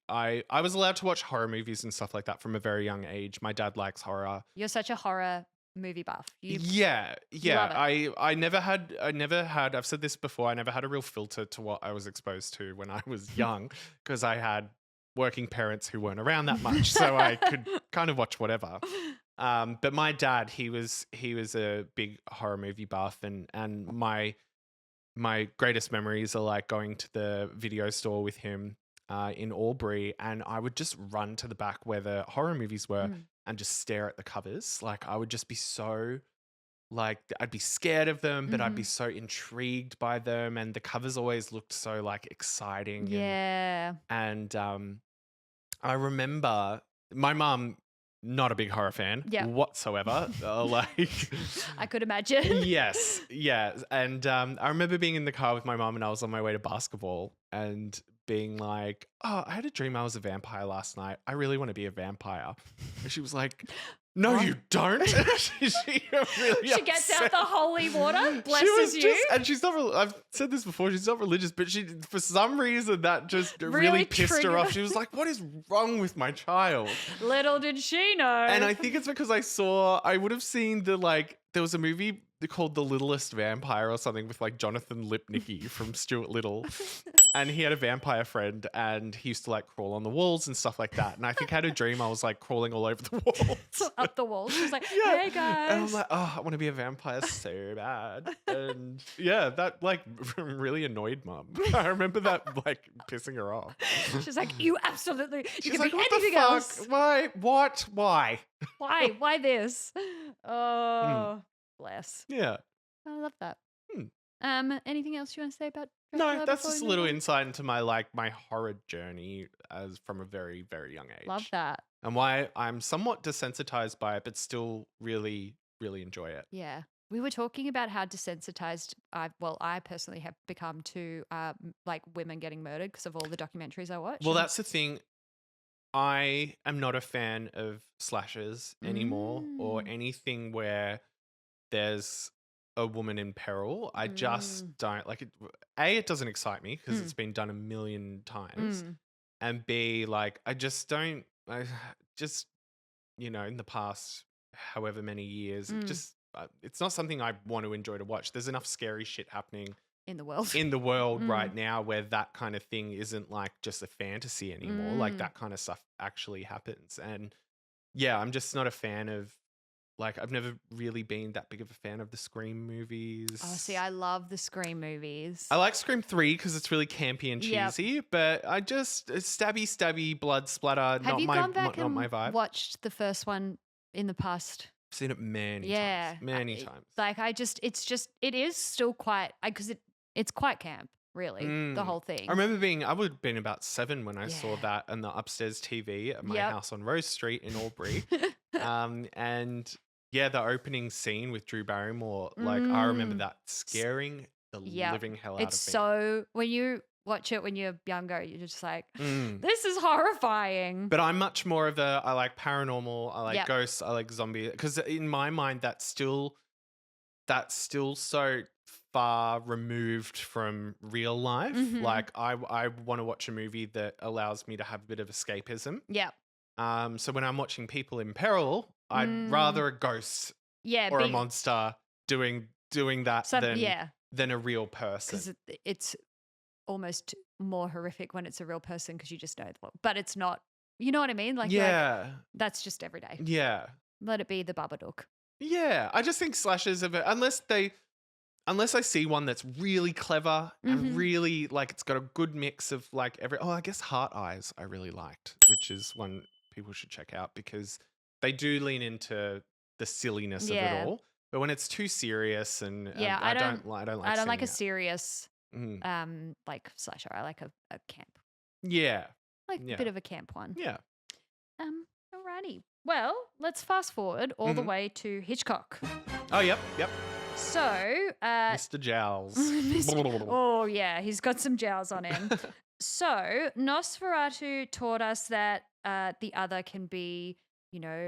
A: was allowed to watch horror movies and stuff like that from a very young age. My dad likes horror.
B: You're such a horror movie buff.
A: Yeah. I never had, I've said this before, I never had a real filter to what I was exposed to when I was young because I had working parents who weren't around that much, so I could kind of watch whatever. But my dad, he was a big horror movie buff, and my greatest memories are like going to the video store with him in Albury, and I would just run to the back where the horror movies were and just stare at the covers. Like I would just be so like I'd be scared of them, but I'd be so intrigued by them, and the covers always looked so like exciting.
B: Yeah.
A: And I remember my mum, not a big horror fan whatsoever. Like
B: I could imagine.
A: Yes. And I remember being in the car with my mum, and I was on my way to basketball and being like, oh, I had a dream I was a vampire last night. I really want to be a vampire. And she was like, no, you don't. She
B: gets out the holy water, blesses you.
A: And she's not, I've said this before, she's not religious, but she, for some reason, that just really pissed her off. She was like, what is wrong with my child?
B: Little did she know.
A: And I think it's because I would have seen there was a movie called The Littlest Vampire or something with like Jonathan Lipnicki from Stuart Little. And he had a vampire friend, and he used to like crawl on the walls and stuff like that. And I think I had a dream I was like crawling all over the walls.
B: Up the walls. She was like, hey guys.
A: And I was like, oh, I want to be a vampire so bad. And yeah, that like really annoyed Mum. I remember that like pissing her off.
B: She's like, you absolutely, you can
A: like,
B: be
A: what
B: anything
A: the fuck?
B: else.
A: Why? What? Why?
B: Why this? Oh, bless.
A: Yeah.
B: I love that. Anything else you want to say about
A: Dracula? No, that's
B: before
A: just a
B: we
A: little
B: move on?
A: insight into my horror journey as from a very, very young age.
B: Love that.
A: And why I'm somewhat desensitized by it, but still really, really enjoy it.
B: Yeah. We were talking about how desensitized I personally have become to like women getting murdered because of all the documentaries I watch.
A: Well, that's the thing. I am not a fan of slashers anymore or anything where there's a woman in peril. I just don't like it. A, it doesn't excite me because it's been done a million times. And B, like, I just don't, I just, in the past, however many years, it's not something I want to enjoy to watch. There's enough scary shit happening
B: in the world.
A: Right now where that kind of thing isn't like just a fantasy anymore. Like that kind of stuff actually happens. And yeah, I'm just not a fan of, like, I've never really been that big of a fan of the Scream movies.
B: Oh, see, I love the Scream movies.
A: I like Scream 3 because it's really campy and cheesy, but I just, stabby, blood splatter,
B: Have you gone back
A: not
B: and
A: my vibe.
B: watched the first one in the past?
A: I've seen it many times. Many times.
B: Like, it is still quite, because it's quite camp, really, the whole thing.
A: I remember I would have been about 7 when I saw that on the upstairs TV at my house on Rose Street in Albury. And yeah, the opening scene with Drew Barrymore, like I remember that scaring the living hell out of me.
B: It's so, when you watch it when you're younger, you're just like, this is horrifying.
A: But I'm much more of I like paranormal, I like ghosts, I like zombie, because in my mind that's still so far removed from real life. Like I want to watch a movie that allows me to have a bit of escapism.
B: Yeah.
A: So when I'm watching people in peril, I'd rather a ghost or a monster doing that than a real person.
B: Because it's almost more horrific when it's a real person because you just know. But it's not. You know what I mean? Like, that's just every day.
A: Yeah.
B: Let it be the Babadook.
A: Yeah. I just think slashers unless I see one that's really clever and really, like, it's got a good mix of, like, I guess Heart Eyes I really liked, which is one people should check out because they do lean into the silliness of it all. But when it's too serious and I don't like
B: a serious like slasher. I like a camp.
A: Yeah.
B: Like a bit of a camp one.
A: Yeah.
B: Alrighty. Well, let's fast forward all the way to Hitchcock.
A: Oh, yep.
B: So,
A: Mr. Jowls.
B: Oh, yeah, he's got some jowls on him. So, Nosferatu taught us that the other can be, a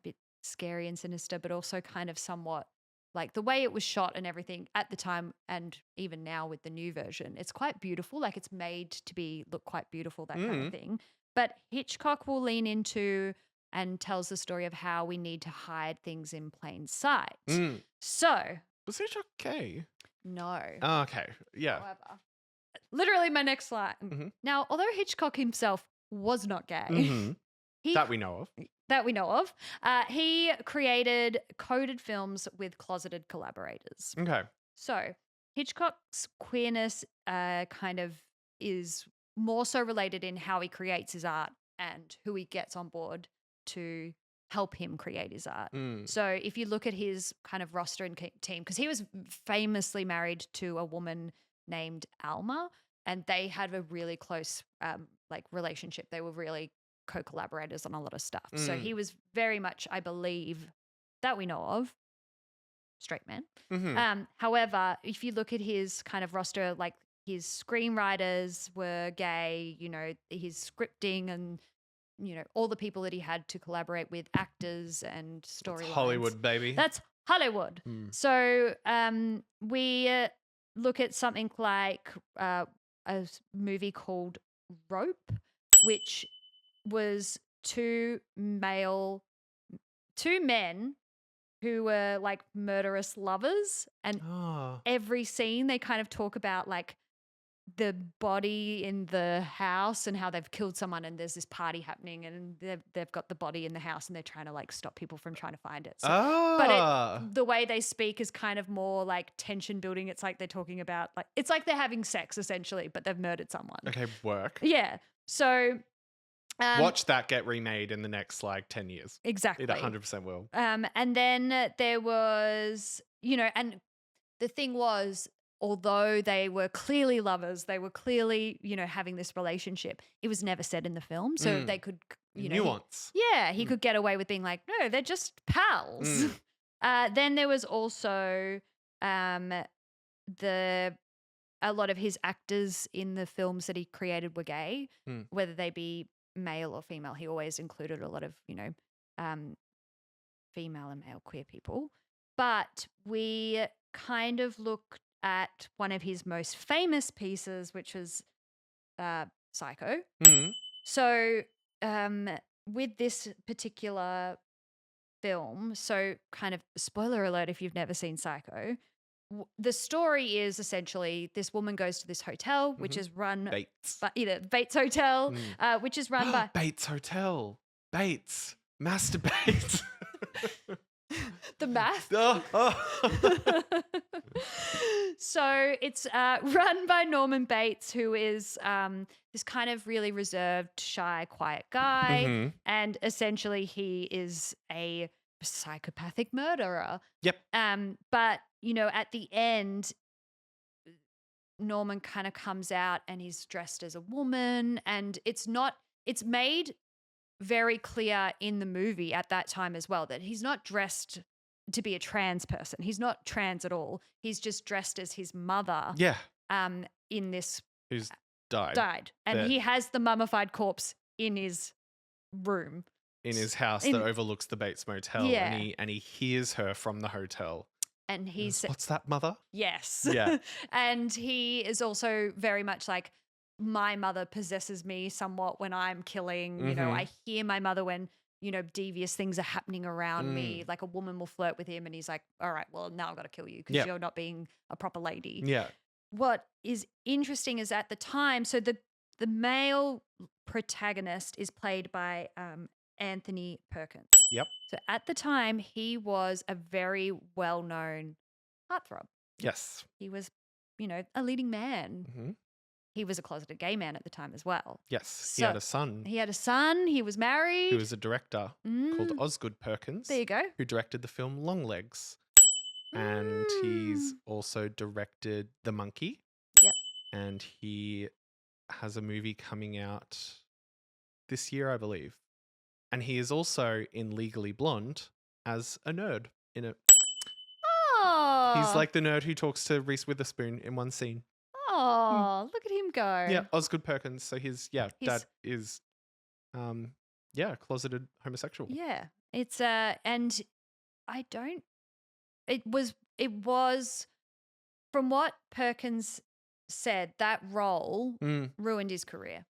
B: bit scary and sinister, but also kind of somewhat like the way it was shot and everything at the time and even now with the new version. It's quite beautiful. Like, it's made to look quite beautiful, that kind of thing. But Hitchcock will lean into and tells the story of how we need to hide things in plain sight. So.
A: Was Hitchcock gay?
B: No.
A: Oh, okay. Yeah.
B: However, literally my next line. Now, although Hitchcock himself was not gay.
A: That we know of.
B: He created coded films with closeted collaborators.
A: Okay.
B: So Hitchcock's queerness kind of is more so related in how he creates his art and who he gets on board to help him create his art. So if you look at his kind of roster and team, because he was famously married to a woman named Alma, and they had a really close relationship. They were really co-collaborators on a lot of stuff. So he was very much, I believe, that we know of, straight man. However, if you look at his kind of roster, like his screenwriters were gay, his scripting and all the people that he had to collaborate with, actors and storylines.
A: Hollywood, baby.
B: That's Hollywood. So we look at something like a movie called Rope, which was two men who were like murderous lovers. And every scene they kind of talk about like the body in the house and how they've killed someone and there's this party happening and they've got the body in the house and they're trying to like stop people from trying to find it. So, but the way they speak is kind of more like tension building. It's like they're talking about it's like they're having sex essentially, but they've murdered someone.
A: Okay, work.
B: Yeah. So
A: watch that get remade in the next 10 years.
B: Exactly.
A: It 100% will.
B: And then there was, and the thing was, although they were clearly lovers, they were clearly, having this relationship, it was never said in the film. So they could,
A: nuance.
B: He could get away with being like, no, they're just pals. Then there was also a lot of his actors in the films that he created were gay, whether they be male or female. He always included a lot of, female and male queer people. But we kind of looked at one of his most famous pieces, which was Psycho. So with this particular film, so kind of spoiler alert if you've never seen Psycho, the story is essentially this woman goes to this hotel, which is run
A: Bates.
B: by either Bates Hotel, which is run by
A: Bates Hotel. Bates. Master Bates.
B: the math.
A: Oh.
B: So it's run by Norman Bates, who is this kind of really reserved, shy, quiet guy. And essentially he is a psychopathic murderer.
A: Yep.
B: But, at the end, Norman kind of comes out and he's dressed as a woman, and it's made very clear in the movie at that time as well that he's not dressed to be a trans person. He's not trans at all. He's just dressed as his mother.
A: Yeah.
B: In this
A: Who's died.
B: And he has the mummified corpse in his room.
A: In his house that overlooks the Bates Motel.
B: Yeah.
A: And he hears her from the hotel.
B: And he's
A: what's that, mother?
B: Yes.
A: Yeah.
B: And he is also very much like, my mother possesses me somewhat when I'm killing. I hear my mother when, devious things are happening around me. Like a woman will flirt with him and he's like, all right, well, now I've got to kill you because you're not being a proper lady.
A: Yeah.
B: What is interesting is at the time, so the male protagonist is played by Anthony Perkins.
A: Yep.
B: So at the time, he was a very well-known heartthrob.
A: Yes.
B: He was, a leading man. He was a closeted gay man at the time as well.
A: Yes.
B: So
A: he had a son.
B: He had a son. He was married.
A: Who was a director called Osgood Perkins.
B: There you go.
A: Who directed the film Longlegs. And he's also directed The Monkey.
B: Yep.
A: And he has a movie coming out this year, I believe. And he is also in Legally Blonde as a nerd in it.
B: Oh.
A: He's like the nerd who talks to Reese Witherspoon in one scene.
B: Oh, look at him go.
A: Yeah, Osgood Perkins. So his dad is closeted homosexual.
B: Yeah. It's and I don't it was from what Perkins said, that role ruined his career.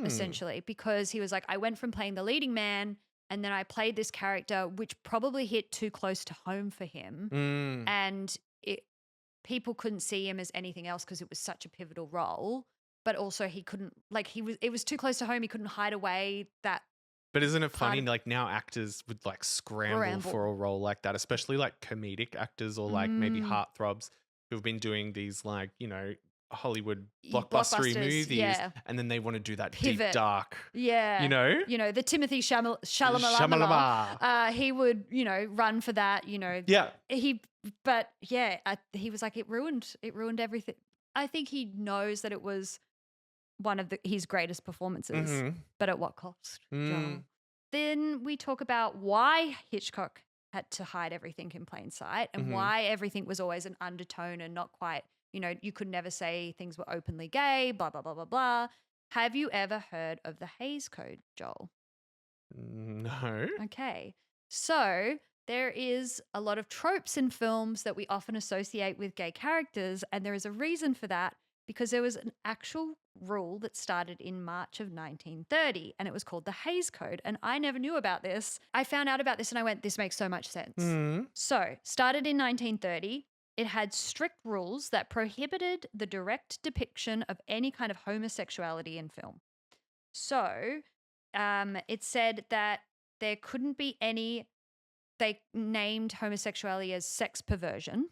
B: Essentially, because he was like, I went from playing the leading man and then I played this character which probably hit too close to home for him. And people couldn't see him as anything else because it was such a pivotal role, but also he couldn't, it was too close to home. He couldn't hide away that.
A: But isn't it funny, like now actors would like scramble for a role like that, especially like comedic actors or like maybe heartthrobs who've been doing these like, Hollywood blockbustery movies, and then they want to do that
B: pivot.
A: Deep dark,
B: the Timothy Chalamet, he would, run for that, he was like, it ruined everything. I think he knows that it was one of his greatest performances, but at what cost? Joel? Then we talk about why Hitchcock had to hide everything in plain sight and why everything was always an undertone and not quite, you could never say things were openly gay, blah, blah, blah, blah, blah. Have you ever heard of the Hays Code, Joel?
A: No.
B: Okay. So there is a lot of tropes in films that we often associate with gay characters, and there is a reason for that because there was an actual rule that started in March of 1930, and it was called the Hays Code, and I never knew about this. I found out about this and I went, this makes so much sense. So, started in 1930. It had strict rules that prohibited the direct depiction of any kind of homosexuality in film. So it said that there couldn't be they named homosexuality as sex perversion.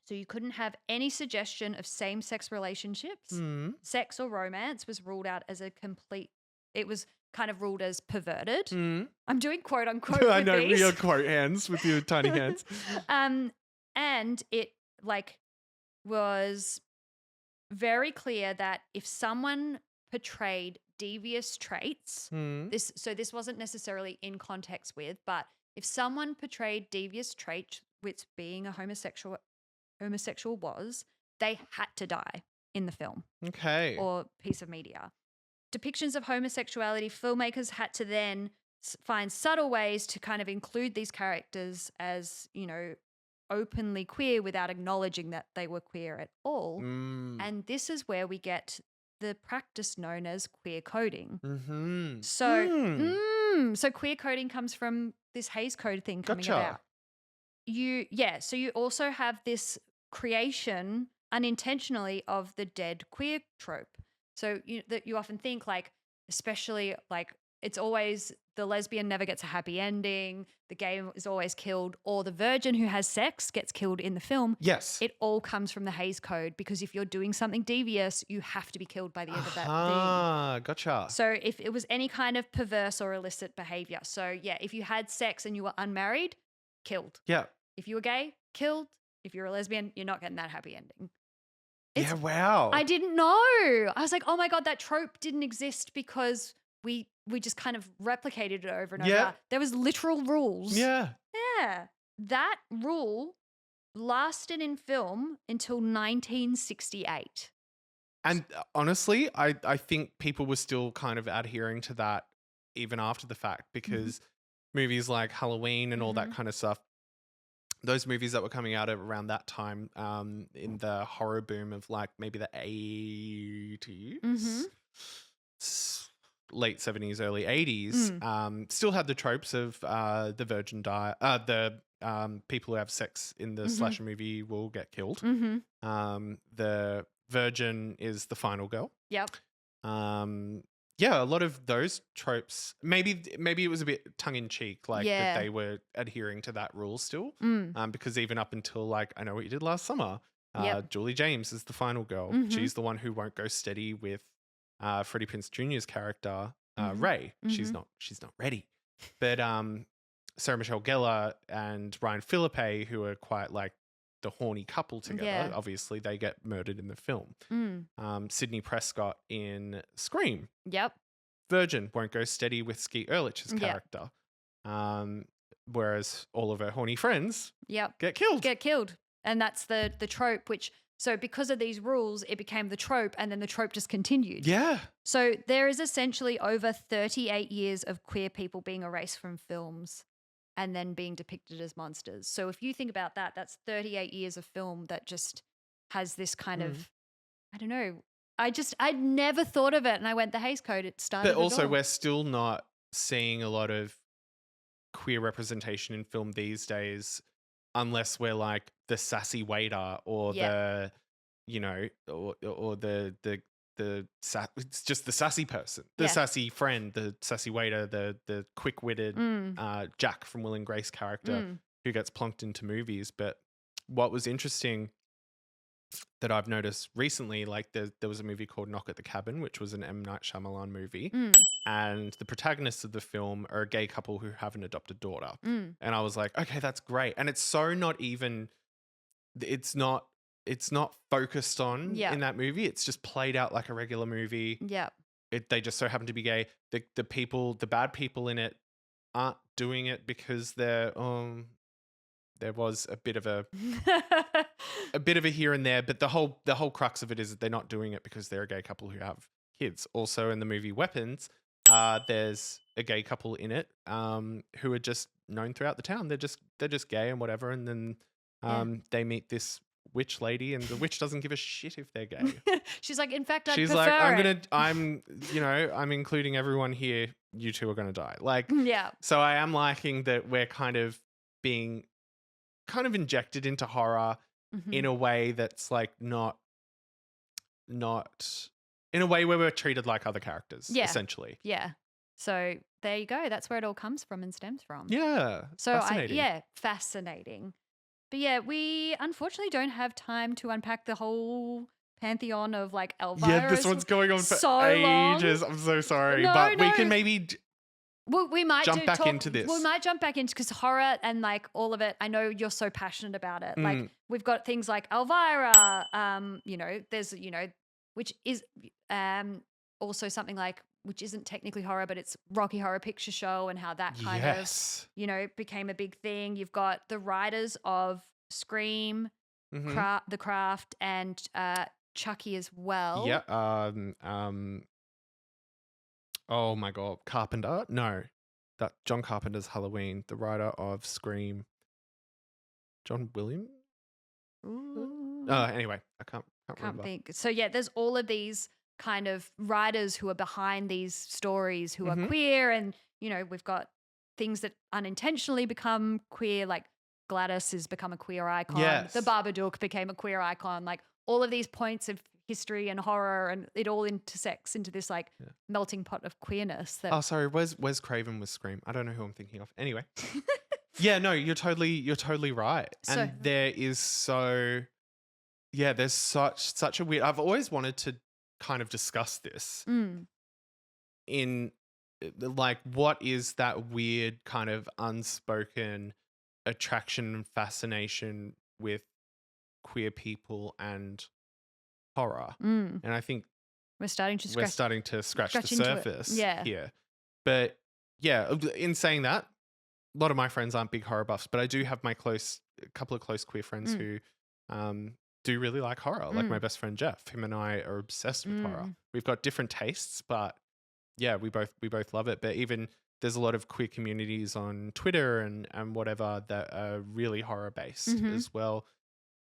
B: So you couldn't have any suggestion of same-sex relationships. Sex or romance was ruled out as it was kind of ruled as perverted. I'm doing quote unquote
A: I know,
B: these.
A: real quote hands with your tiny hands.
B: And it was very clear that if someone portrayed devious traits, this wasn't necessarily in context with, but if someone portrayed devious traits, which being a homosexual was, they had to die in the film
A: Okay.
B: or piece of media. Depictions of homosexuality, filmmakers had to then find subtle ways to kind of include these characters as, openly queer without acknowledging that they were queer at all. And this is where we get the practice known as queer coding.
A: Mm-hmm.
B: So queer coding comes from this Hays Code thing coming
A: Gotcha.
B: about. So you also have this creation unintentionally of the dead queer trope. So that you often think like, especially like it's always the lesbian never gets a happy ending, the gay is always killed, or the virgin who has sex gets killed in the film.
A: Yes.
B: It all comes from the Hays Code because if you're doing something devious, you have to be killed by the end of that thing.
A: Ah, gotcha.
B: So if it was any kind of perverse or illicit behavior. So yeah, if you had sex and you were unmarried, killed.
A: Yeah.
B: If you were gay, killed. If you're a lesbian, you're not getting that happy ending.
A: Yeah, wow.
B: I didn't know. I was like, oh my God, that trope didn't exist because we just kind of replicated it over and over. There was literal rules.
A: Yeah.
B: Yeah. That rule lasted in film until 1968.
A: And honestly, I think people were still kind of adhering to that even after the fact because movies like Halloween and all that kind of stuff, those movies that were coming out around that time in the horror boom of like maybe the 80s, late 70s, early 80s, still had the tropes of the virgin the people who have sex in the slasher movie will get killed. The virgin is the final girl.
B: Yep.
A: Yeah, a lot of those tropes, maybe it was a bit tongue-in-cheek, like that they were adhering to that rule still. Because even up until like, I Know What You Did Last Summer, Julie James is the final girl. She's the one who won't go steady with Freddie Prinze Jr.'s character, Ray. She's not ready. But Sarah Michelle Gellar and Ryan Philippe, who are quite like the horny couple together, obviously they get murdered in the film. Sydney Prescott in Scream.
B: Yep.
A: Virgin won't go steady with Skeet Ulrich's character. Whereas all of her horny friends get killed.
B: And that's the trope, so because of these rules, it became the trope and then the trope just continued.
A: Yeah.
B: So there is essentially over 38 years of queer people being erased from films and then being depicted as monsters. So if you think about that, that's 38 years of film that just has this kind of, I don't know. I'd never thought of it. And I went, the Hays Code, it started.
A: But also we're still not seeing a lot of queer representation in film these days unless we're like the sassy waiter or the, or it's just the sassy person, the sassy friend, the sassy waiter, the quick-witted Jack from Will and Grace character who gets plunked into movies. But what was interesting that I've noticed recently, like there was a movie called Knock at the Cabin, which was an M. Night Shyamalan movie. And the protagonists of the film are a gay couple who have an adopted daughter. And I was like, okay, that's great. And it's so not even, it's not focused on in that movie. It's just played out like a regular movie.
B: Yeah.
A: They just so happen to be gay. The bad people in it aren't doing it because there was a bit of a here and there, but the whole crux of it is that they're not doing it because they're a gay couple who have kids. Also in the movie Weapons, there's a gay couple in it who are just known throughout the town. They're just gay and whatever, and then they meet this witch lady, and the witch doesn't give a shit if they're gay.
B: She's like, in fact,
A: she's
B: prefer
A: like, I'm including everyone here. You two are gonna die. Like, So I am liking that we're kind of being kind of injected into horror in a way that's like not in a way where we're treated like other characters, essentially.
B: Yeah. So there you go. That's where it all comes from and stems from.
A: Yeah.
B: So
A: fascinating.
B: Fascinating. But yeah, we unfortunately don't have time to unpack the whole pantheon of like Elvira.
A: Yeah, this one's going on for ages. I'm so sorry. We can maybe
B: we might
A: jump back into this.
B: We might jump back into, because horror and like all of it, I know you're so passionate about it. Like we've got things like Elvira, there's, which is also something like which isn't technically horror, but it's Rocky Horror Picture Show and how that kind
A: Yes.
B: of, became a big thing. You've got the writers of Scream,
A: Mhm.
B: The Craft, and Chucky as well.
A: Yeah. Oh my God, Carpenter? No, that John Carpenter's Halloween, the writer of Scream. John Williams?
B: Ooh.
A: Anyway, I can't
B: Can't
A: remember.
B: think. So yeah, there's all of these kind of writers who are behind these stories who are queer, and we've got things that unintentionally become queer, like Gladys has become a queer icon.
A: Yes.
B: The Babadook became a queer icon. Like all of these points of history and horror, and it all intersects into this like melting pot of queerness. That
A: Oh, sorry. Wes Craven was Scream. I don't know who I'm thinking of. Anyway. Yeah, no, you're totally right.
B: So-
A: And there's such a weird. I've always wanted to kind of discuss this in like what is that weird kind of unspoken attraction and fascination with queer people and horror. And I think
B: we're starting to
A: we're starting to scratch the
B: into it.
A: surface
B: Yeah.
A: here. But yeah, in saying that, a lot of my friends aren't big horror buffs, but I do have a couple of close queer friends who do really like horror. Like my best friend Jeff, him and I are obsessed with horror. We've got different tastes, but yeah, we both love it. But even there's a lot of queer communities on Twitter and whatever that are really horror based as well.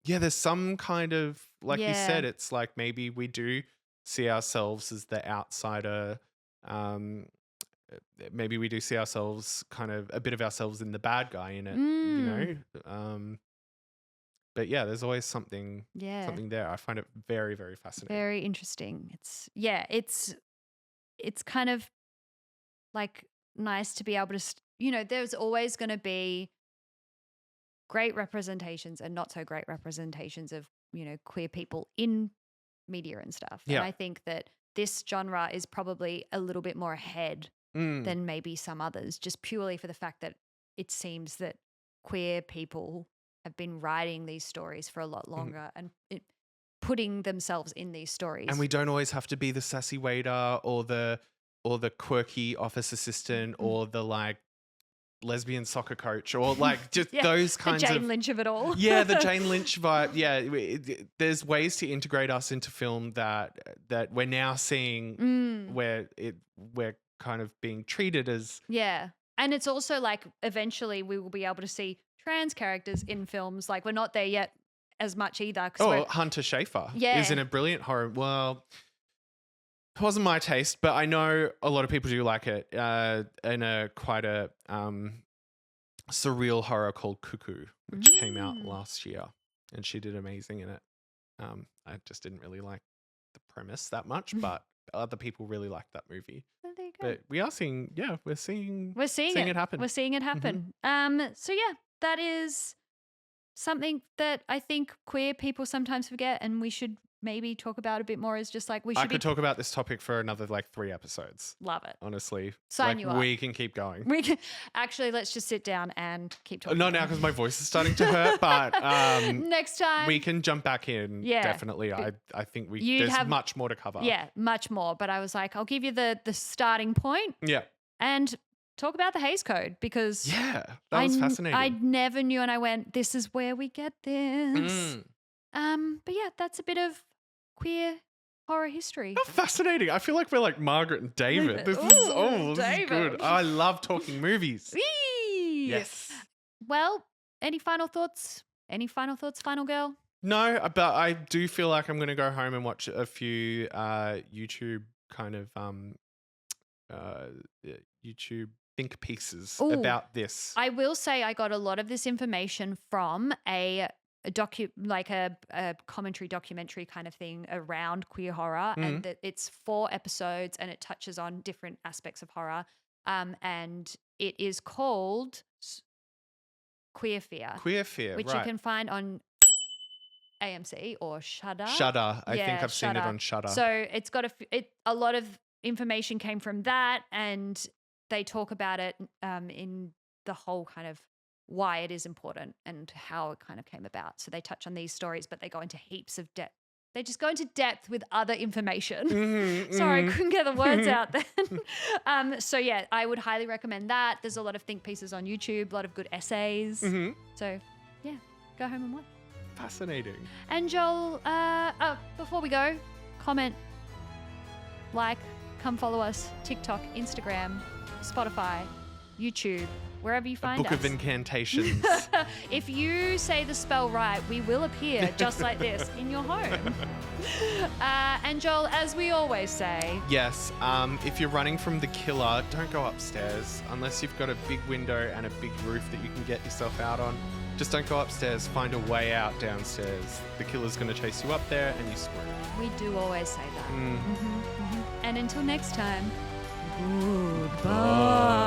A: Yeah, there's some kind of, like you said, it's like maybe we do see ourselves as the outsider. Maybe we do see ourselves kind of a bit of ourselves in the bad guy in it, but yeah, there's always something there. I find it very, very fascinating.
B: Very interesting. It's kind of like nice to be able to, there's always going to be great representations and not so great representations of, queer people in media and stuff.
A: Yeah.
B: And I think that this genre is probably a little bit more ahead than maybe some others, just purely for the fact that it seems that queer people have been writing these stories for a lot longer and putting themselves in these stories.
A: And we don't always have to be the sassy waiter or the quirky office assistant or the like lesbian soccer coach or like just those kinds
B: the Jane
A: of
B: Lynch of it all.
A: Yeah, the Jane Lynch vibe. Yeah, there's ways to integrate us into film that we're now seeing where we're kind of being treated as.
B: Yeah. And it's also like eventually we will be able to see trans characters in films. Like we're not there yet as much either.
A: Hunter Schafer is in a brilliant horror. Well, it wasn't my taste, but I know a lot of people do like it in a quite a surreal horror called Cuckoo, which came out last year, and she did amazing in it. I just didn't really like the premise that much, but other people really liked that movie.
B: Oh, there you go.
A: But we are seeing, we're seeing it happen.
B: We're seeing it happen. So yeah, that is something that I think queer people sometimes forget, and we should maybe talk about a bit more. Is just like we should.
A: I could talk about this topic for another like 3 episodes.
B: Love it.
A: Honestly,
B: Sign you up.
A: We can keep going.
B: We can actually. Let's just sit down and keep talking.
A: Not now because my voice is starting to hurt, but
B: next time
A: we can jump back in.
B: Yeah,
A: definitely. I think there's much more to cover.
B: Yeah, much more. But I was like, I'll give you the starting point.
A: Yeah.
B: And talk about the Hays Code because
A: that was fascinating.
B: I never knew, and I went, this is where we get this. But yeah, that's a bit of queer horror history.
A: How fascinating. I feel like we're like Margaret and David. This is good. I love talking movies.
B: Whee!
A: Yes.
B: Well, any final thoughts? Final girl?
A: No, but I do feel like I'm going to go home and watch a few YouTube kind of YouTube think pieces about this.
B: I will say I got a lot of this information from a commentary documentary kind of thing around queer horror, and that it's 4 episodes and it touches on different aspects of horror. And it is called Queer Fear.
A: Queer Fear,
B: which you can find on AMC or Shudder.
A: Shudder. I think I've seen it on Shudder.
B: So it's got a lot of information came from that, and they talk about it in the whole kind of why it is important and how it kind of came about. So they touch on these stories, but they go into heaps of depth. They just go into depth with other information. Sorry, I couldn't get the words out then. So yeah, I would highly recommend that. There's a lot of think pieces on YouTube, a lot of good essays. So yeah, go home and watch.
A: Fascinating.
B: And Joel, before we go, comment, like, come follow us, TikTok, Instagram, Spotify, YouTube, wherever you find
A: Book
B: us.
A: of incantations.
B: If you say the spell right, we will appear just like this in your home. And Joel, as we always say,
A: Yes, if you're running from the killer, don't go upstairs unless you've got a big window and a big roof that you can get yourself out on. Just don't go upstairs. Find a way out downstairs. The killer's going to chase you up there and you screw.
B: we do always say that. And until next time, goodbye.